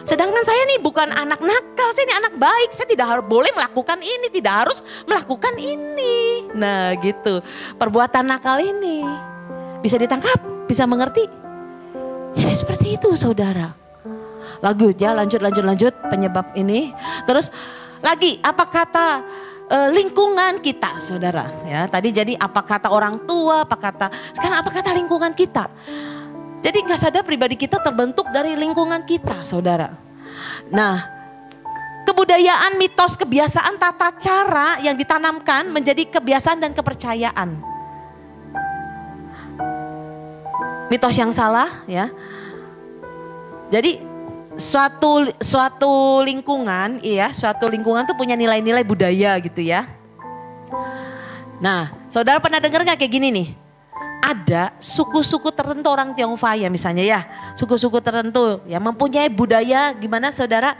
Sedangkan saya nih bukan anak nakal, saya ini anak baik. Saya tidak harus boleh melakukan ini, tidak harus melakukan ini. Nah gitu, perbuatan nakal ini bisa ditangkap, bisa mengerti. Jadi seperti itu saudara. Lanjut penyebab ini. Terus lagi apa kata lingkungan kita saudara. Ya tadi jadi apa kata orang tua, sekarang apa kata lingkungan kita. Jadi gak sadar pribadi kita terbentuk dari lingkungan kita saudara. Nah kebudayaan, mitos, kebiasaan, tata cara yang ditanamkan menjadi kebiasaan dan kepercayaan. Mitos yang salah ya. Jadi suatu lingkungan tuh punya nilai-nilai budaya gitu ya. Nah saudara pernah dengar gak kayak gini nih? Ada suku-suku tertentu orang Tionghoa ya misalnya ya. Suku-suku tertentu yang mempunyai budaya gimana saudara.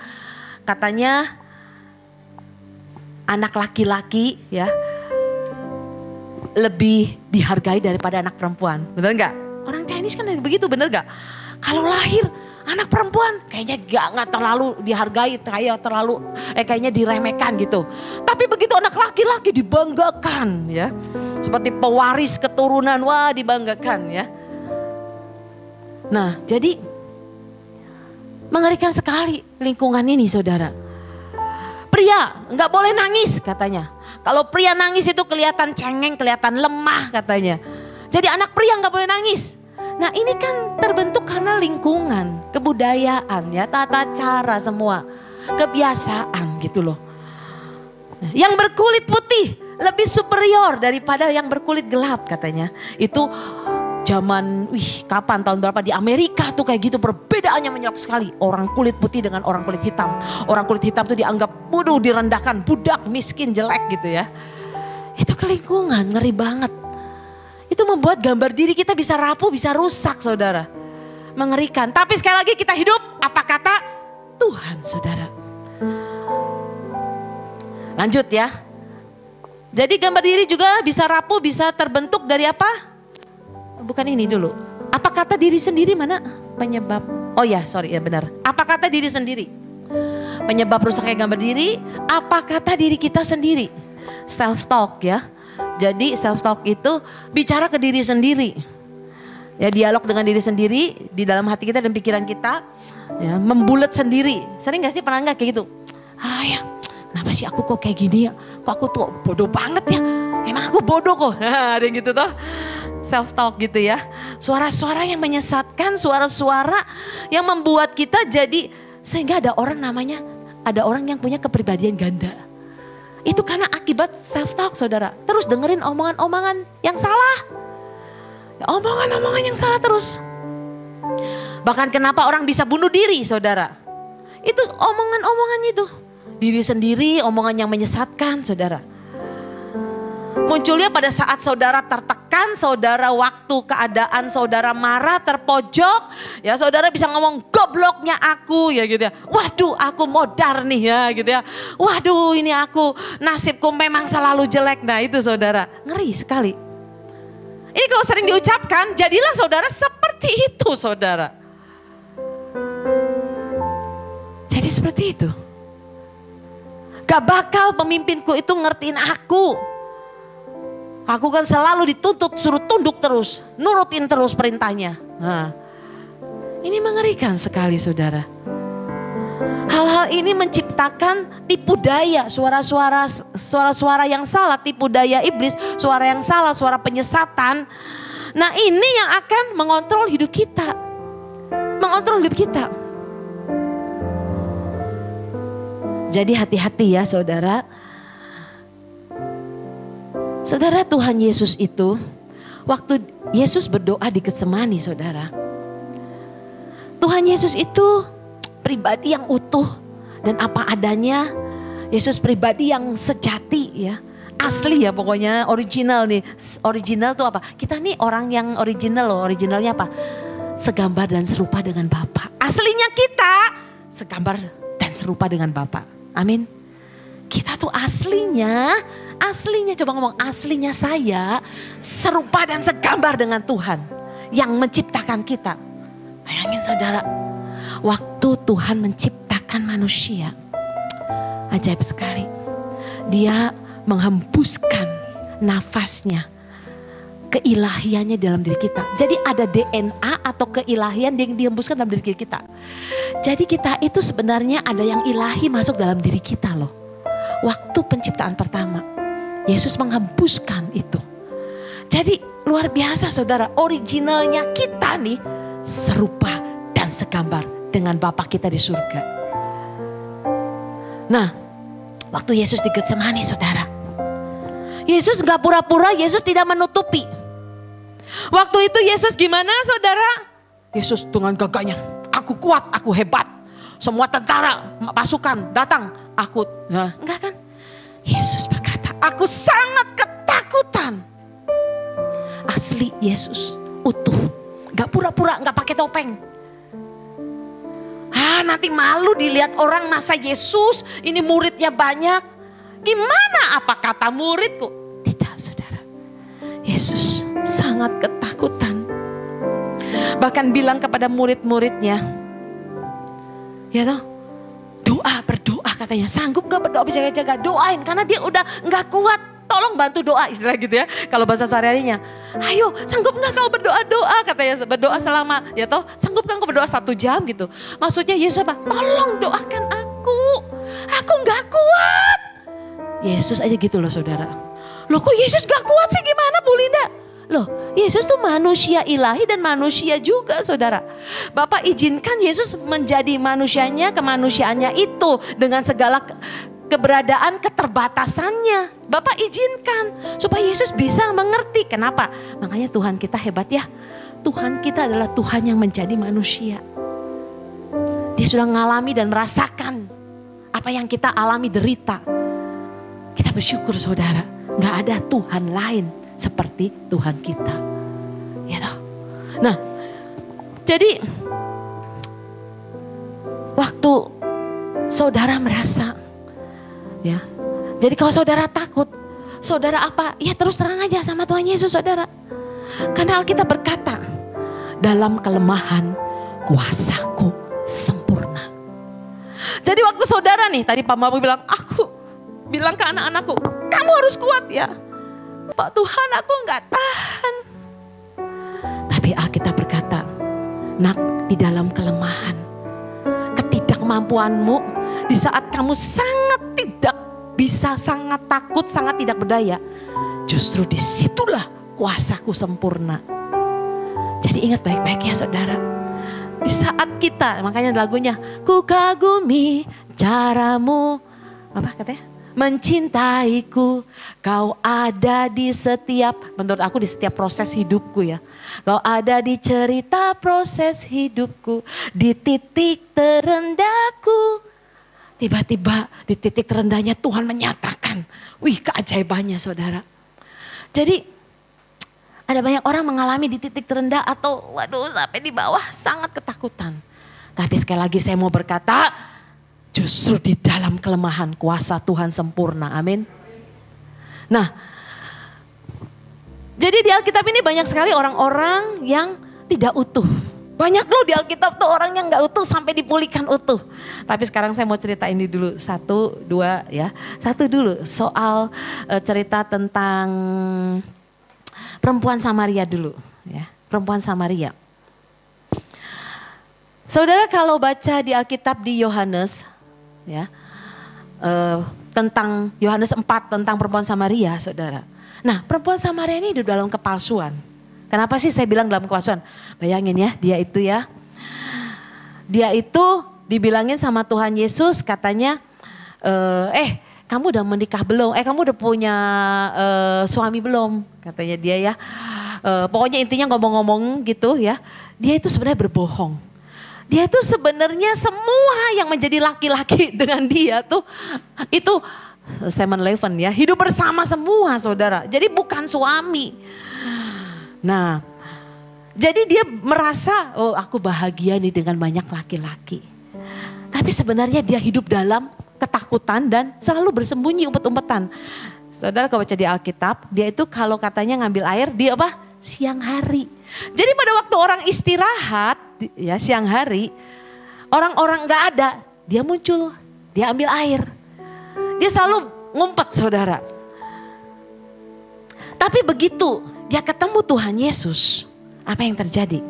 Katanya anak laki-laki ya lebih dihargai daripada anak perempuan. Bener gak? Orang Chinese kan begitu bener gak? Kalau lahir anak perempuan kayaknya nggak terlalu dihargai, kayaknya diremehkan gitu. Tapi begitu anak laki-laki dibanggakan ya. Seperti pewaris keturunan, wah dibanggakan ya. Nah jadi mengerikan sekali lingkungan ini saudara. Pria nggak boleh nangis katanya. Kalau pria nangis itu kelihatan cengeng, kelihatan lemah katanya. Jadi anak pria nggak boleh nangis. Nah ini kan terbentuk karena lingkungan, kebudayaan ya, tata cara semua, kebiasaan gitu loh. Yang berkulit putih lebih superior daripada yang berkulit gelap katanya. Itu zaman, kapan tahun berapa di Amerika tuh kayak gitu, perbedaannya menyerak sekali. Orang kulit putih dengan orang kulit hitam. Orang kulit hitam tuh dianggap direndahkan, budak, miskin, jelek gitu ya. Itu ke lingkungan, ngeri banget. Itu membuat gambar diri kita bisa rapuh, bisa rusak saudara. Mengerikan. Tapi sekali lagi kita hidup, apa kata Tuhan saudara. Lanjut ya. Jadi gambar diri juga bisa rapuh, bisa terbentuk dari apa? Bukan ini dulu. Apa kata diri sendiri mana? Penyebab. Oh ya sorry ya benar. Apa kata diri sendiri? Penyebab rusaknya gambar diri. Apa kata diri kita sendiri? Self talk ya. Jadi self talk itu bicara ke diri sendiri. Ya dialog dengan diri sendiri di dalam hati kita dan pikiran kita. Ya, membulet sendiri. Sering gak sih pernah gak kayak gitu? Ya, kenapa sih aku kok kayak gini ya? Kok aku tuh bodoh banget ya? Emang aku bodoh kok. Ada yang gitu tuh. Self talk gitu ya. Suara-suara yang menyesatkan, suara-suara yang membuat kita jadi, sehingga ada orang yang punya kepribadian ganda. Itu karena akibat self talk saudara. Terus dengerin omongan-omongan yang salah. Ya, omongan-omongan yang salah terus. Bahkan kenapa orang bisa bunuh diri saudara. Itu omongan-omongan itu. Diri sendiri, omongan yang menyesatkan saudara. Munculnya pada saat saudara tertekan, saudara waktu keadaan saudara marah, terpojok, ya saudara bisa ngomong gobloknya aku ya gitu ya. Waduh aku modar nih ya gitu ya. Waduh ini aku nasibku memang selalu jelek. Nah itu saudara, ngeri sekali. Ini kalau sering diucapkan, jadilah saudara seperti itu saudara. Jadi seperti itu. Gak bakal pemimpinku itu ngertiin aku. Aku kan selalu dituntut suruh tunduk terus, nurutin terus perintahnya. Nah, ini mengerikan sekali saudara. Hal-hal ini menciptakan tipu daya, suara-suara yang salah, tipu daya iblis, suara yang salah, suara penyesatan. Nah ini yang akan mengontrol hidup kita. Mengontrol hidup kita. Jadi hati-hati ya saudara. Saudara Tuhan Yesus itu, waktu Yesus berdoa di Getsemani saudara. Tuhan Yesus itu pribadi yang utuh dan apa adanya. Yesus pribadi yang sejati ya. Asli ya pokoknya original nih. Original tuh apa? Kita nih orang yang original loh. Originalnya apa? Segambar dan serupa dengan Bapa. Aslinya kita segambar dan serupa dengan Bapa. Amin. Kita tuh aslinya coba ngomong aslinya saya serupa dan segambar dengan Tuhan yang menciptakan kita. Bayangin saudara, waktu Tuhan menciptakan manusia, ajaib sekali. Dia menghembuskan nafasnya, keilahiannya dalam diri kita. Jadi ada DNA atau keilahian yang dihembuskan dalam diri kita. Jadi kita itu sebenarnya ada yang ilahi masuk dalam diri kita loh. Waktu penciptaan pertama, Yesus menghembuskan itu. Jadi luar biasa saudara, originalnya kita nih serupa dan segambar dengan Bapa kita di surga. Nah, waktu Yesus di Getsemani saudara, Yesus gak pura-pura, Yesus tidak menutupi. Waktu itu Yesus gimana saudara? Yesus dengan gagahnya, aku kuat, aku hebat. Semua tentara, pasukan datang, aku, enggak kan? Yesus berkata, aku sangat ketakutan. Asli Yesus, utuh, gak pura-pura, gak pakai topeng. Nanti malu dilihat orang masa Yesus, ini muridnya banyak. Gimana apa kata muridku? Tidak saudara, Yesus sangat ketakutan. Bahkan bilang kepada murid-muridnya, ya toh, berdoa katanya. Sanggup gak berdoa berjaga-jaga? Doain, karena dia udah gak kuat. Tolong bantu doa, istilah gitu ya. Kalau bahasa sehari-harinya, ayo sanggup gak kau berdoa-doa, katanya, berdoa selama, ya toh, sanggup kan kau berdoa 1 jam gitu. Maksudnya Yesus apa? Tolong doakan aku gak kuat. Yesus aja gitu loh saudara. Loh kok Yesus gak kuat sih, gimana Bu Linda? Loh Yesus tuh manusia ilahi dan manusia juga saudara. Bapak izinkan Yesus menjadi manusianya, kemanusiaannya itu dengan segala keberadaan keterbatasannya. Bapak izinkan supaya Yesus bisa mengerti. Kenapa? Makanya Tuhan kita hebat ya. Tuhan kita adalah Tuhan yang menjadi manusia. Dia sudah mengalami dan merasakan apa yang kita alami derita. Kita bersyukur saudara, gak ada Tuhan lain seperti Tuhan kita. Ya toh. Nah, jadi waktu saudara merasa, ya, jadi kalau saudara takut, saudara apa? Ya terus terang aja sama Tuhan Yesus saudara. Karena Alkitab berkata, dalam kelemahan kuasaku sempurna. Jadi waktu saudara nih, tadi Pak Mabu bilang, aku bilang ke anak-anakku, kamu harus kuat ya. Pak Tuhan aku gak tahan. Tapi Alkitab berkata, nak, di dalam kelemahan, ketidakmampuanmu, di saat kamu sangat tidak bisa, sangat takut, sangat tidak berdaya, justru disitulah kuasaku sempurna. Jadi ingat baik-baik ya saudara. Di saat kita, makanya lagunya, ku kagumi caramu, apa katanya? Mencintaiku, kau ada di setiap, menurut aku di setiap proses hidupku ya. Kau ada di cerita proses hidupku, di titik terendahku. Tiba-tiba di titik terendahnya Tuhan menyatakan, wih keajaibannya saudara. Jadi ada banyak orang mengalami di titik terendah atau waduh sampai di bawah sangat ketakutan. Tapi sekali lagi saya mau berkata, justru di dalam kelemahan kuasa Tuhan sempurna. Amin. Nah, jadi di Alkitab ini banyak sekali orang-orang yang tidak utuh. Banyak loh di Alkitab tuh orang yang gak utuh sampai dipulihkan utuh. Tapi sekarang saya mau cerita ini dulu. 1, 2 ya. 1 dulu soal cerita tentang perempuan Samaria dulu. Ya, perempuan Samaria. Saudara kalau baca di Alkitab di Yohanes, ya, tentang Yohanes 4 tentang perempuan Samaria saudara. Nah perempuan Samaria ini di dalam kepalsuan. Kenapa sih saya bilang dalam kepalsuan? Bayangin ya dia itu dibilangin sama Tuhan Yesus katanya, kamu udah menikah belum? Kamu udah punya suami belum? Katanya dia ya. Pokoknya intinya ngomong-ngomong gitu ya. Dia itu sebenarnya berbohong. Dia itu sebenarnya semua yang menjadi laki-laki dengan dia tuh itu 7-Eleven ya. Hidup bersama semua saudara. Jadi bukan suami. Nah, jadi dia merasa, oh aku bahagia nih dengan banyak laki-laki. Tapi sebenarnya dia hidup dalam ketakutan dan selalu bersembunyi umpet-umpetan. Saudara kalau baca di Alkitab, dia itu kalau katanya ngambil air, dia apa? Siang hari. Jadi pada waktu orang istirahat, ya siang hari, orang-orang gak ada, dia muncul, dia ambil air. Dia selalu ngumpet saudara. Tapi begitu dia ketemu Tuhan Yesus, apa yang terjadi?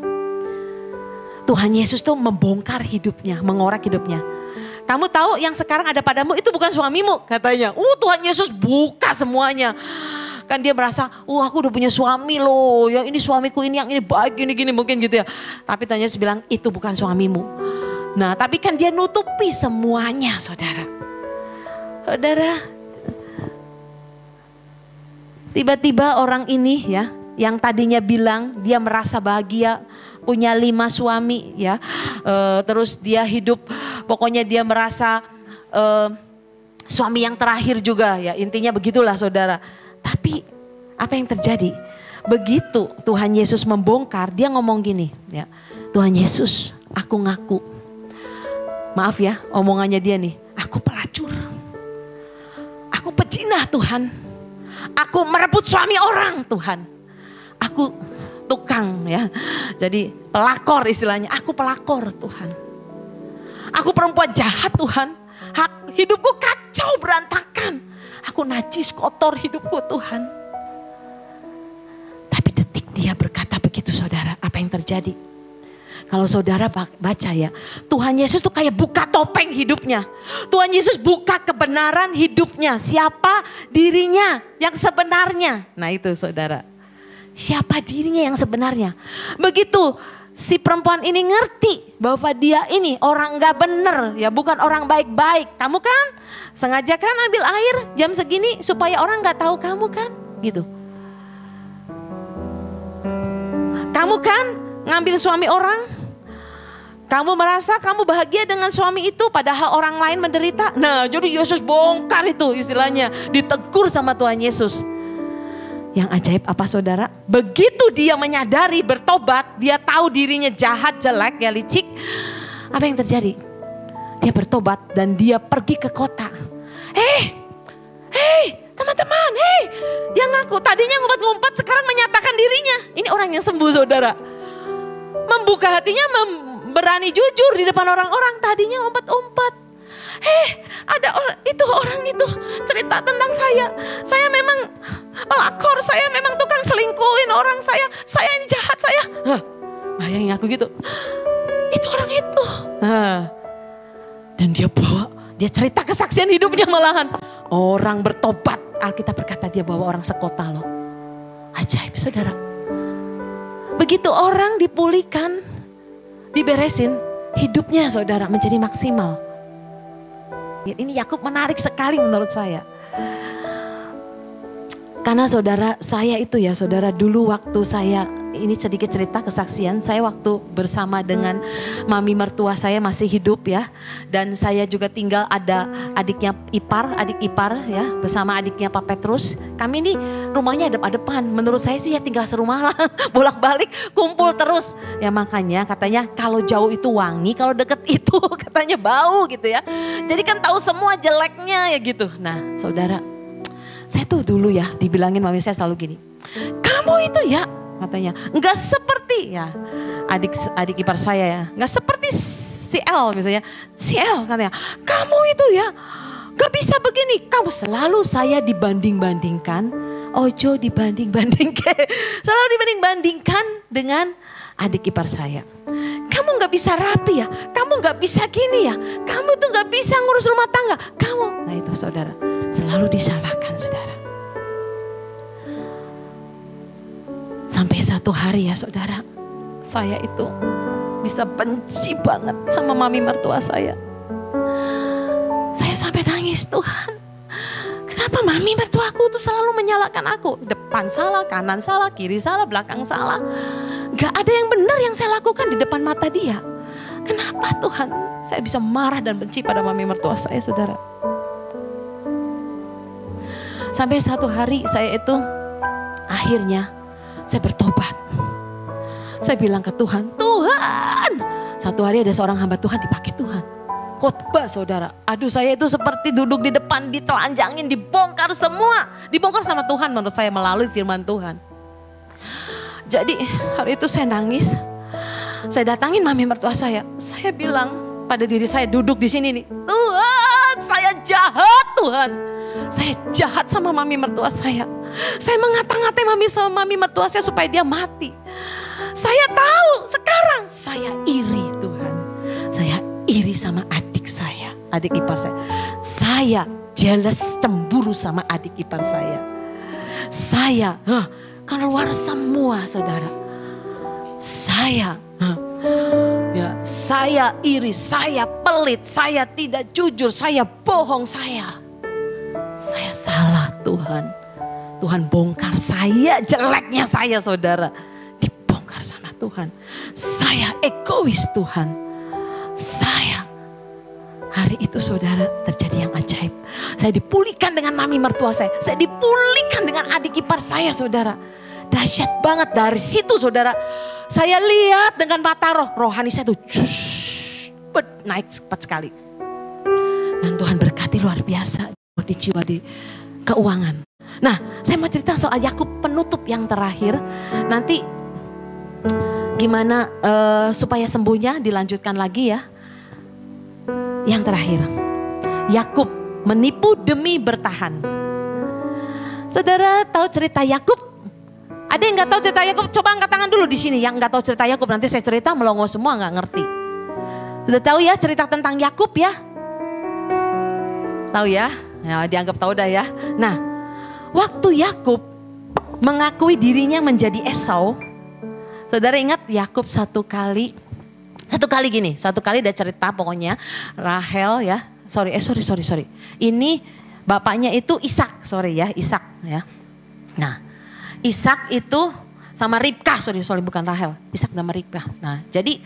Tuhan Yesus tuh membongkar hidupnya, mengorek hidupnya. Kamu tahu yang sekarang ada padamu itu bukan suamimu katanya. Tuhan Yesus buka semuanya. Kan dia merasa, aku udah punya suami loh. Ya ini suamiku ini yang ini baik gini mungkin gitu ya. Tapi Tuhan Yesus bilang itu bukan suamimu. Nah tapi kan dia nutupi semuanya saudara. Saudara, tiba-tiba orang ini ya, yang tadinya bilang dia merasa bahagia punya 5 suami ya, terus dia hidup, pokoknya dia merasa suami yang terakhir juga ya, intinya begitulah saudara. Tapi apa yang terjadi? Begitu Tuhan Yesus membongkar, dia ngomong gini ya, Tuhan Yesus aku ngaku, maaf ya omongannya dia nih, aku pelacur, aku pezina Tuhan. Aku merebut suami orang Tuhan. tukang ya. Jadi pelakor istilahnya, aku pelakor Tuhan. Aku perempuan jahat Tuhan. Hidupku kacau berantakan. Aku najis kotor hidupku Tuhan. Tapi detik dia berkata begitu saudara, apa yang terjadi? Kalau saudara baca ya, Tuhan Yesus tuh kayak buka topeng hidupnya. Tuhan Yesus buka kebenaran hidupnya. Siapa dirinya yang sebenarnya. Nah itu saudara. Siapa dirinya yang sebenarnya. Begitu si perempuan ini ngerti bahwa dia ini orang gak bener. Ya bukan orang baik-baik. Kamu kan sengaja kan ambil air jam segini supaya orang gak tahu kamu kan. Gitu. Kamu kan ngambil suami orang. Kamu merasa kamu bahagia dengan suami itu padahal orang lain menderita. Nah jadi Yesus bongkar itu istilahnya. Ditegur sama Tuhan Yesus. Yang ajaib apa saudara? Begitu dia menyadari bertobat. Dia tahu dirinya jahat, jelek, ya licik. Apa yang terjadi? Dia bertobat dan dia pergi ke kota. Hei teman-teman, yang ngaku tadinya ngumpet-ngumpet sekarang menyatakan dirinya. Ini orang yang sembuh saudara. Membuka hatinya, berani jujur di depan orang-orang. Tadinya umpet-umpet. Ada orang itu cerita tentang saya. Saya memang pelakor, saya memang tukang selingkuhin orang saya ini jahat saya. Bayangin aku gitu. Itu orang itu. Dan dia cerita kesaksian hidupnya malahan. Orang bertobat. Alkitab berkata dia bawa orang sekota loh. Ajaib saudara. Begitu orang dipulihkan, diberesin, hidupnya saudara menjadi maksimal. Ini Yakub menarik sekali menurut saya. Karena saudara saya itu ya saudara, dulu waktu saya, ini sedikit cerita kesaksian, saya waktu bersama dengan mami mertua saya masih hidup ya. Dan saya juga tinggal ada adik ipar ya, bersama adiknya Pak Petrus. Kami ini rumahnya adep-adepan, menurut saya sih ya tinggal serumah lah, bolak-balik kumpul terus. Ya makanya katanya kalau jauh itu wangi, kalau deket itu katanya bau gitu ya. Jadi kan tahu semua jeleknya ya gitu. Nah saudara, saya tuh dulu ya dibilangin mami saya selalu gini, kamu itu ya katanya nggak seperti ya adik ipar saya ya, nggak seperti si El misalnya, si El katanya kamu itu ya nggak bisa begini, kamu selalu saya dibanding-bandingkan, ojo dibanding-bandingkan, selalu dibanding-bandingkan dengan adik ipar saya. Kamu nggak bisa rapi ya, kamu nggak bisa gini ya, kamu tuh nggak bisa ngurus rumah tangga, kamu. Nah itu saudara, selalu disalahkan saudara. Sampai satu hari ya saudara, saya itu bisa benci banget sama mami mertua saya. Saya sampai nangis, Tuhan. Kenapa mami mertuaku tuh selalu menyalahkan aku? Depan salah, kanan salah, kiri salah, belakang salah. Gak ada yang benar yang saya lakukan di depan mata dia. Kenapa Tuhan saya bisa marah dan benci pada mami mertua saya saudara? Sampai satu hari saya itu akhirnya saya bertobat. Saya bilang ke Tuhan, Tuhan. Satu hari ada seorang hamba Tuhan dipakai Tuhan. Khotbah saudara. Aduh saya itu seperti duduk di depan, ditelanjangin, dibongkar semua. Dibongkar sama Tuhan menurut saya melalui firman Tuhan. Jadi hari itu saya nangis. Saya datangin mami mertua saya. Saya bilang pada diri saya duduk di sini nih. Tuhan saya jahat Tuhan. Saya jahat sama mami mertua saya. Saya mengata-ngatai mami mertua saya supaya dia mati. Saya tahu sekarang saya iri Tuhan. Saya iri sama adik saya, adik ipar saya. Saya jealous, cemburu sama adik ipar saya. Saya keluar semua saudara. Saya iri, saya pelit, saya tidak jujur, saya bohong, saya salah Tuhan. Tuhan bongkar saya, jeleknya saya saudara. Dibongkar sama Tuhan. Saya egois Tuhan. Saya hari itu saudara terjadi yang ajaib. Saya dipulihkan dengan mami mertua saya. Saya dipulihkan dengan adik ipar saya saudara. Dahsyat banget dari situ saudara. Saya lihat dengan mata rohani saya tuh naik cepat sekali. Dan Tuhan berkati luar biasa di jiwa, di keuangan. Nah saya mau cerita soal Yakub penutup yang terakhir. Nanti Gimana supaya sembuhnya, dilanjutkan lagi ya. Yang terakhir, Yakub menipu demi bertahan. Saudara tahu cerita Yakub? Ada yang nggak tahu cerita Yakub? Coba angkat tangan dulu di sini. Yang nggak tahu cerita Yakub, nanti saya cerita melongo semua nggak ngerti. Sudah tahu ya cerita tentang Yakub ya? Tahu ya? Ya dianggap tahu dah ya. Nah, waktu Yakub mengakui dirinya menjadi Esau, saudara ingat Yakub satu kali ada cerita pokoknya Rahel ya. Sorry. Ini bapaknya itu Ishak, Ishak ya. Nah, Ishak itu sama Ribka, bukan Rahel. Ishak sama Ribka. Nah, jadi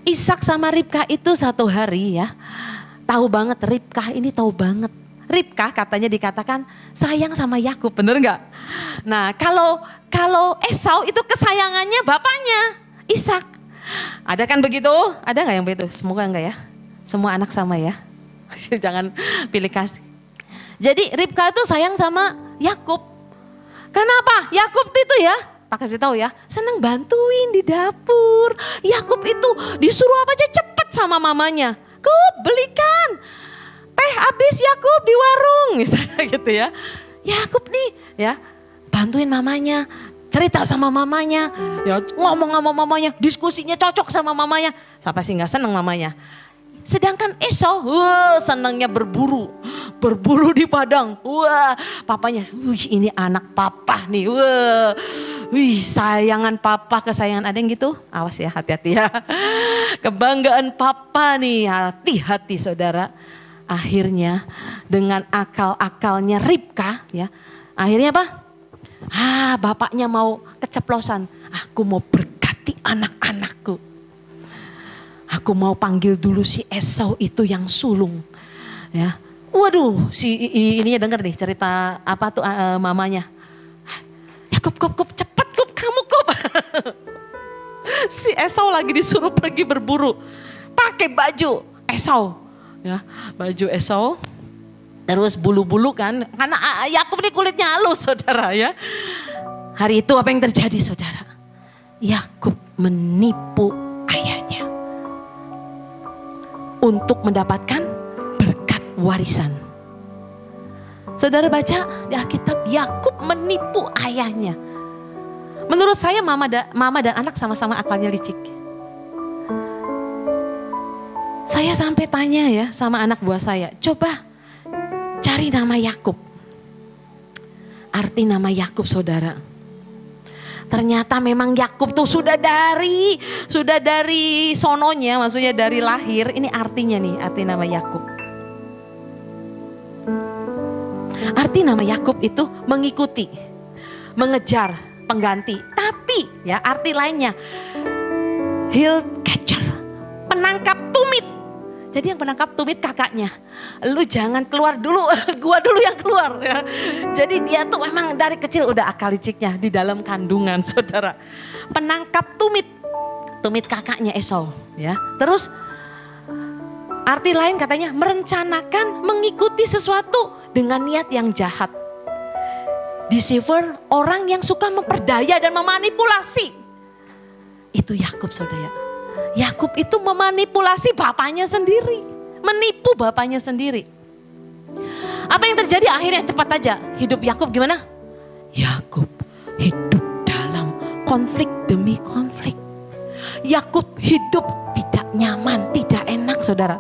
Ishak sama Ribka itu satu hari ya, tahu banget Ribka ini tahu banget. Ribka katanya dikatakan sayang sama Yakub, bener nggak? Nah, kalau Esau itu kesayangannya bapaknya Ishak. Ada kan begitu? Ada nggak yang begitu? Semoga enggak ya. Semua anak sama ya. Jangan pilih kasih. Jadi Ribka itu sayang sama Yakub. Kenapa? Yakub itu ya, Pak kasih tahu ya, senang bantuin di dapur. Yakub itu disuruh apa aja cepet sama mamanya. Kau belikan teh habis Yakub di warung, misalnya gitu ya. Yakub nih ya, bantuin mamanya, cerita sama mamanya, ya ngomong sama mamanya, diskusinya cocok sama mamanya. Siapa sih nggak seneng mamanya? Sedangkan Esau, senangnya berburu di padang. Wah, papanya, ini anak papa nih. Sayangan papa, kesayangan. Ada yang gitu? Awas ya, hati-hati ya. Kebanggaan papa nih, hati-hati saudara. Akhirnya dengan akal-akalnya Ribka ya. Akhirnya apa? Bapaknya mau keceplosan. Aku mau berkati anak-anakku. Aku mau panggil dulu si Esau itu yang sulung. Ya. Waduh, si ininya denger nih cerita apa tuh mamanya. Ya Kop, cepet kamu Kop. Si Esau lagi disuruh pergi berburu. Pakai baju Esau. Ya, baju Esau. Terus bulu-bulu kan. Karena Yakub ini kulitnya halus saudara ya. Hari itu apa yang terjadi saudara? Yakub menipu ayahnya. Untuk mendapatkan berkat warisan. Saudara baca di Alkitab, Yakub menipu ayahnya. Menurut saya mama dan anak sama-sama akalnya licik. Saya sampai tanya ya sama anak buah saya, coba cari nama Yakub. Arti nama Yakub saudara. Ternyata memang Yakub tuh sudah dari sononya, maksudnya dari lahir. Ini artinya nih, arti nama Yakub. Arti nama Yakub itu mengikuti, mengejar, pengganti. Tapi ya arti lainnya, heel catcher, penangkap tumit. Jadi yang penangkap tumit kakaknya. Lu jangan keluar dulu, gua dulu yang keluar ya. Jadi dia tuh memang dari kecil udah akal liciknya di dalam kandungan saudara. Penangkap tumit kakaknya Esau ya. Terus arti lain katanya merencanakan mengikuti sesuatu dengan niat yang jahat. Deceiver, orang yang suka memperdaya dan memanipulasi. Itu Yakub saudara. Yakub itu memanipulasi bapaknya sendiri. Menipu bapaknya sendiri. Apa yang terjadi akhirnya cepat aja. Hidup Yakub gimana? Yakub hidup dalam konflik demi konflik. Yakub hidup tidak nyaman, tidak enak saudara.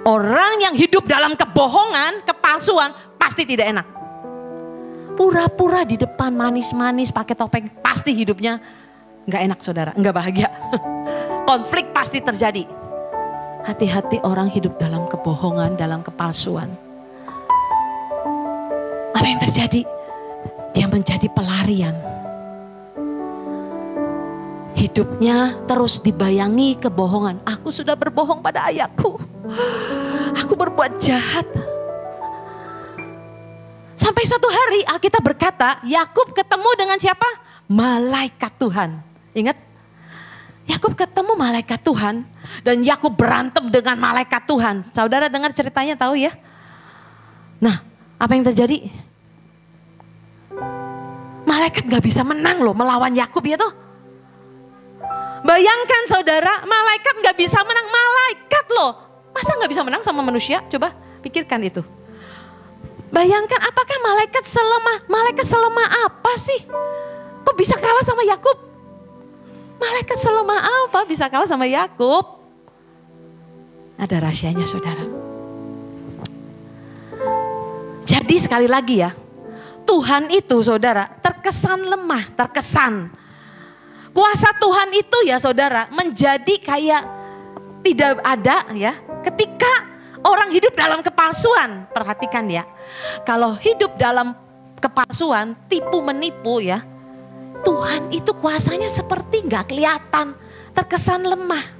Orang yang hidup dalam kebohongan, kepalsuan pasti tidak enak. Pura-pura di depan manis-manis pakai topeng pasti hidupnya gak enak saudara, gak bahagia. Konflik pasti terjadi. Hati-hati orang hidup dalam kebohongan, dalam kepalsuan. Apa yang terjadi? Dia menjadi pelarian. Hidupnya terus dibayangi kebohongan. Aku sudah berbohong pada ayahku. Aku berbuat jahat. Sampai suatu hari Alkitab berkata, Yakub ketemu dengan siapa? Malaikat Tuhan. Ingat? Yakub ketemu malaikat Tuhan dan Yakub berantem dengan malaikat Tuhan. Saudara dengar ceritanya tahu ya? Nah, apa yang terjadi? Malaikat gak bisa menang loh melawan Yakub ya toh. Bayangkan saudara, malaikat gak bisa menang. Malaikat loh, masa gak bisa menang sama manusia? Coba pikirkan itu. Bayangkan apakah malaikat selemah apa sih? Kok bisa kalah sama Yakub? Malaikat selemah apa bisa kalah sama Yakub? Ada rahasianya saudara. Jadi sekali lagi ya, Tuhan itu saudara terkesan lemah, terkesan. Kuasa Tuhan itu ya saudara menjadi kayak tidak ada ya ketika orang hidup dalam kepalsuan. Perhatikan ya, kalau hidup dalam kepalsuan, tipu menipu ya, Tuhan itu kuasanya seperti gak kelihatan, terkesan lemah.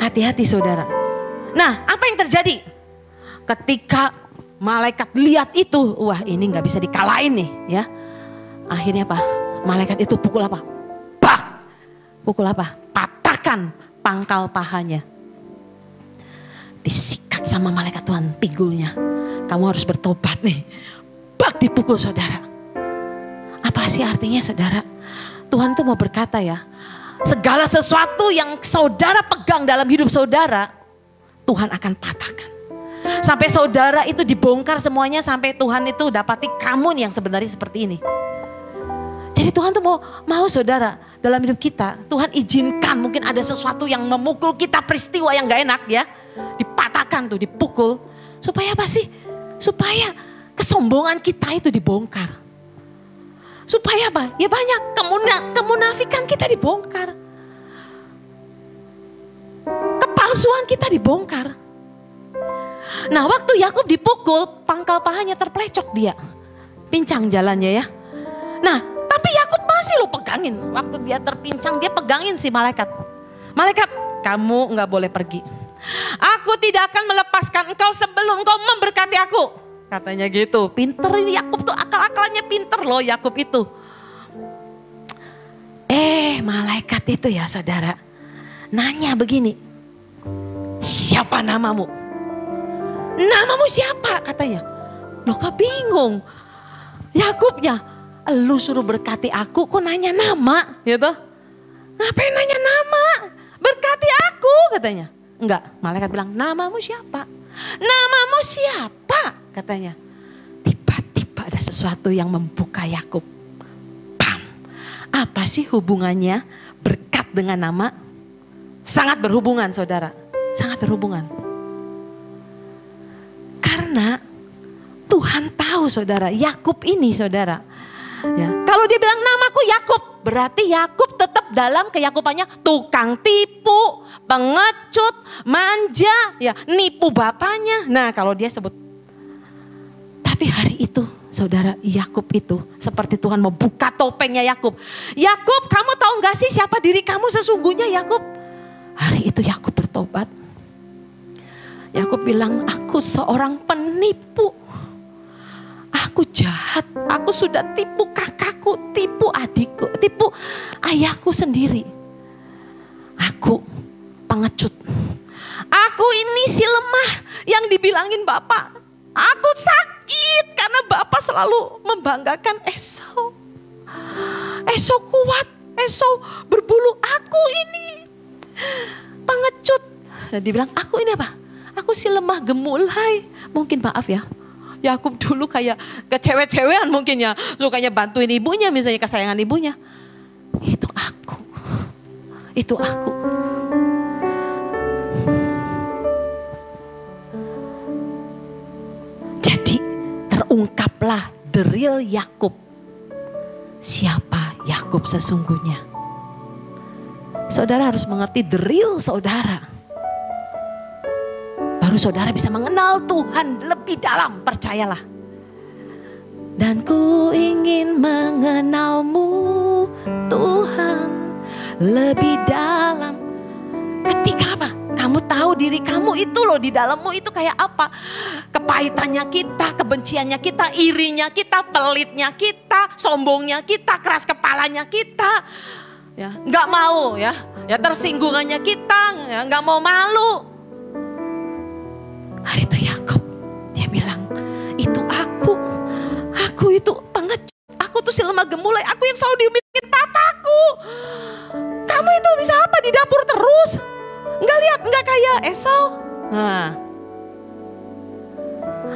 Hati-hati saudara. Nah, apa yang terjadi? Ketika malaikat lihat itu, wah ini gak bisa dikalahin nih ya. Akhirnya apa? Malaikat itu pukul apa? Bak! Pukul apa? Patahkan pangkal pahanya. Disikat sama malaikat Tuhan pinggulnya. Kamu harus bertobat nih. Bak, dipukul saudara. Apa sih artinya saudara? Tuhan tuh mau berkata ya, segala sesuatu yang saudara pegang dalam hidup saudara, Tuhan akan patahkan. Sampai saudara itu dibongkar semuanya, sampai Tuhan itu dapati kamu nih yang sebenarnya seperti ini. Jadi Tuhan tuh mau saudara dalam hidup kita, Tuhan izinkan mungkin ada sesuatu yang memukul kita, peristiwa yang gak enak ya. Dipatahkan tuh, dipukul. Supaya apa sih? Supaya kesombongan kita itu dibongkar. Supaya apa? Ya banyak kemunafikan kita dibongkar. Kepalsuan kita dibongkar. Nah waktu Yakub dipukul, pangkal pahanya terplecok dia. Pincang jalannya ya. Nah tapi Yakub masih lo pegangin. Waktu dia terpincang dia pegangin si malaikat. Malaikat, kamu gak boleh pergi. Aku tidak akan melepaskan engkau sebelum engkau memberkati aku. Katanya gitu. Pinter ini Yakub tuh, akal-akalannya pinter loh Yakub itu. Malaikat itu ya saudara, nanya begini, siapa namamu? Namamu siapa? Katanya. Loh kok bingung? Yakubnya, lu suruh berkati aku, kok nanya nama? Gitu. Ngapain nanya nama? Berkati aku katanya. Enggak, malaikat bilang, namamu siapa? Namamu siapa? Katanya. Tiba-tiba ada sesuatu yang membuka Yakub. Pam. Apa sih hubungannya berkat dengan nama? Sangat berhubungan saudara. Sangat berhubungan. Karena Tuhan tahu saudara, Yakub ini saudara. Ya, kalau dia bilang namaku Yakub, berarti Yakub tetap dalam keyakubannya tukang tipu, pengecut, manja, ya nipu bapaknya. Nah kalau dia sebut. Tapi hari itu saudara, Yakub itu seperti Tuhan mau buka topengnya Yakub. Yakub, kamu tahu gak sih siapa diri kamu sesungguhnya Yakub? Hari itu Yakub bertobat. Yakub bilang, aku seorang penipu. Aku jahat, aku sudah tipu kakakku, tipu adikku, tipu ayahku sendiri. Aku pengecut. Aku ini si lemah yang dibilangin Bapak. Aku sakit karena Bapak selalu membanggakan Esau. Esau kuat, Esau berbulu. Aku ini pengecut. Dan dibilang, aku ini apa? Aku si lemah gemulai. Mungkin maaf ya. Yakub dulu kayak kecewe-cewean mungkin ya. Sukanya bantuin ibunya, misalnya kesayangan ibunya. Itu aku. Itu aku. Jadi terungkaplah the real Yakub. Siapa Yakub sesungguhnya? Saudara harus mengerti the real saudara. Baru saudara bisa mengenal Tuhan lebih dalam, percayalah. Dan ku ingin mengenalmu Tuhan lebih dalam. Ketika apa? Kamu tahu diri kamu itu loh, di dalammu itu kayak apa. Kepahitannya kita, kebenciannya kita, irinya kita, pelitnya kita, sombongnya kita, keras kepalanya kita. Ya, nggak mau ya tersinggungannya kita, ya, nggak mau malu. Hari itu Yakub, dia bilang, itu aku itu pengecut, aku tuh si manusia lemah gemulai. Aku yang selalu diumilin papaku. Kamu itu bisa apa di dapur terus? Enggak lihat, enggak kayak Esau. Nah,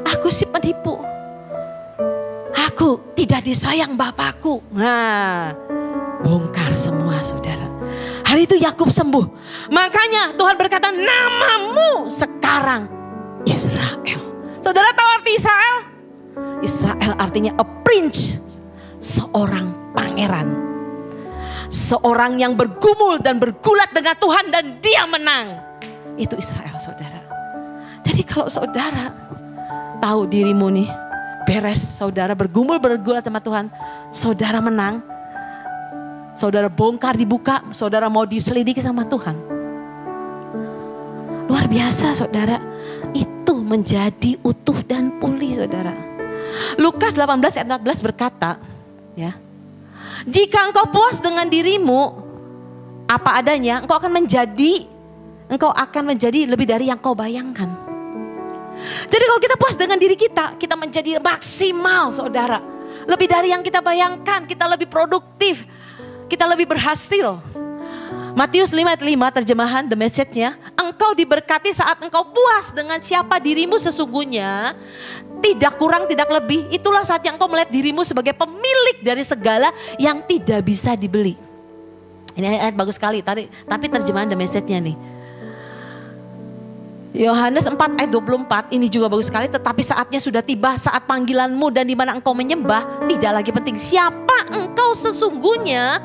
aku si penipu. Aku tidak disayang bapakku. Nah, bongkar semua saudara. Hari itu Yakub sembuh. Makanya Tuhan berkata, namamu sekarang Israel. Saudara tahu arti Israel? Israel artinya a prince, seorang pangeran. Seorang yang bergumul dan bergulat dengan Tuhan dan dia menang. Itu Israel saudara. Jadi kalau saudara tahu dirimu nih beres, saudara bergumul bergulat sama Tuhan, saudara menang, saudara bongkar dibuka, saudara mau diselidiki sama Tuhan. Luar biasa saudara, itu menjadi utuh dan pulih saudara. Lukas 18 ayat 14 berkata, ya, jika engkau puas dengan dirimu apa adanya, engkau akan menjadi lebih dari yang kau bayangkan. Jadi kalau kita puas dengan diri kita, kita menjadi maksimal saudara. Lebih dari yang kita bayangkan, kita lebih produktif, kita lebih berhasil. Matius 5 ayat 5 terjemahan The Message-nya, engkau diberkati saat engkau puas dengan siapa dirimu sesungguhnya, tidak kurang tidak lebih. Itulah saat yang engkau melihat dirimu sebagai pemilik dari segala yang tidak bisa dibeli. Ini ayat bagus sekali, tapi terjemahan The Message-nya nih. Yohanes 4 ayat 24 ini juga bagus sekali. Tetapi saatnya sudah tiba, saat panggilanmu dan di mana engkau menyembah tidak lagi penting siapa engkau sesungguhnya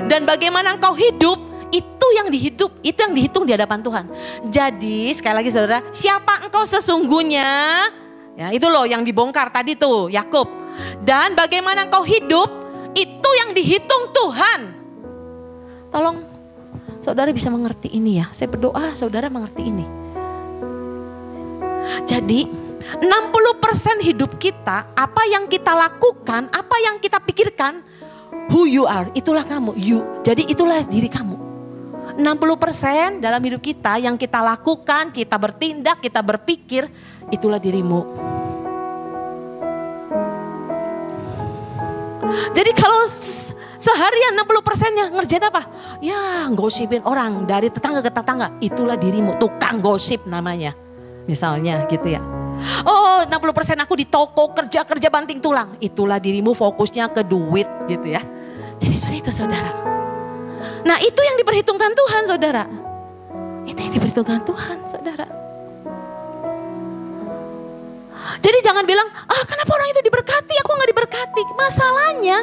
dan bagaimana engkau hidup, itu yang dihitung di hadapan Tuhan. Jadi sekali lagi saudara, siapa engkau sesungguhnya, ya itu loh yang dibongkar tadi tuh Yakub. Dan bagaimana engkau hidup, itu yang dihitung Tuhan. Tolong saudara bisa mengerti ini ya. Saya berdoa saudara mengerti ini. Jadi 60% hidup kita, apa yang kita lakukan, apa yang kita pikirkan, who you are, itulah kamu, you. Jadi itulah diri kamu. 60% dalam hidup kita yang kita lakukan, kita bertindak, kita berpikir, itulah dirimu. Jadi kalau seharian 60%-nya ngerjain apa? Ya gosipin orang dari tetangga ke tetangga, itulah dirimu, tukang gosip namanya. Misalnya gitu ya. Oh 60% aku di toko kerja banting tulang. Itulah dirimu, fokusnya ke duit gitu ya. Jadi seperti itu saudara. Nah itu yang diperhitungkan Tuhan saudara. Itu yang diperhitungkan Tuhan saudara. Jadi jangan bilang, kenapa orang itu diberkati, aku gak diberkati. Masalahnya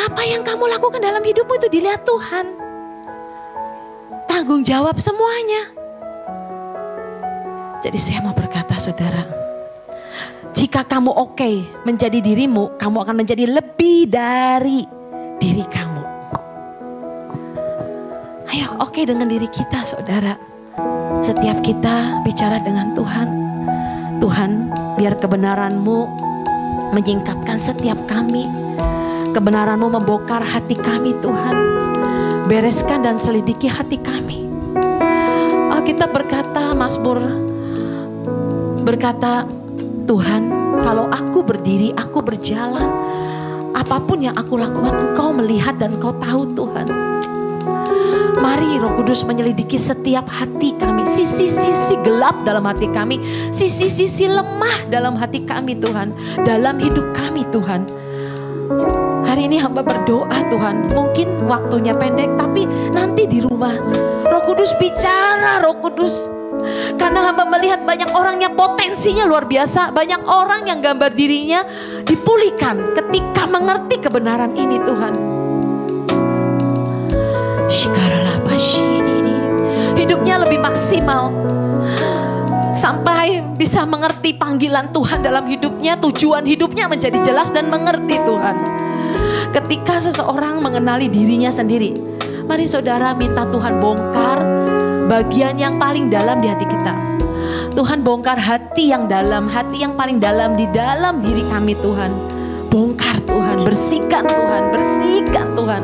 apa yang kamu lakukan dalam hidupmu itu dilihat Tuhan. Tanggung jawab semuanya. Jadi saya mau berkata saudara, jika kamu oke menjadi dirimu, kamu akan menjadi lebih dari diri kamu. Ayo oke dengan diri kita saudara. Setiap kita bicara dengan Tuhan, Tuhan biar kebenaran-Mu menyingkapkan setiap kami. Kebenaran-Mu membongkar hati kami Tuhan. Bereskan dan selidiki hati kami. Alkitab berkata, Mazmur berkata, Tuhan kalau aku berdiri, aku berjalan, apapun yang aku lakukan Engkau melihat dan Engkau tahu Tuhan. Mari Roh Kudus menyelidiki setiap hati kami, sisi-sisi gelap dalam hati kami, sisi-sisi lemah dalam hati kami Tuhan, dalam hidup kami Tuhan. Hari ini hamba berdoa Tuhan, mungkin waktunya pendek tapi nanti di rumah Roh Kudus bicara, Roh Kudus. Karena hamba melihat banyak orang yang potensinya luar biasa, banyak orang yang gambar dirinya dipulihkan ketika mengerti kebenaran ini Tuhan. Hidupnya lebih maksimal sampai bisa mengerti panggilan Tuhan dalam hidupnya, tujuan hidupnya menjadi jelas dan mengerti Tuhan. Ketika seseorang mengenali dirinya sendiri, mari saudara minta Tuhan bongkar bagian yang paling dalam di hati kita. Tuhan bongkar hati yang dalam, hati yang paling dalam di dalam diri kami Tuhan. Bongkar Tuhan, bersihkan Tuhan, bersihkan Tuhan.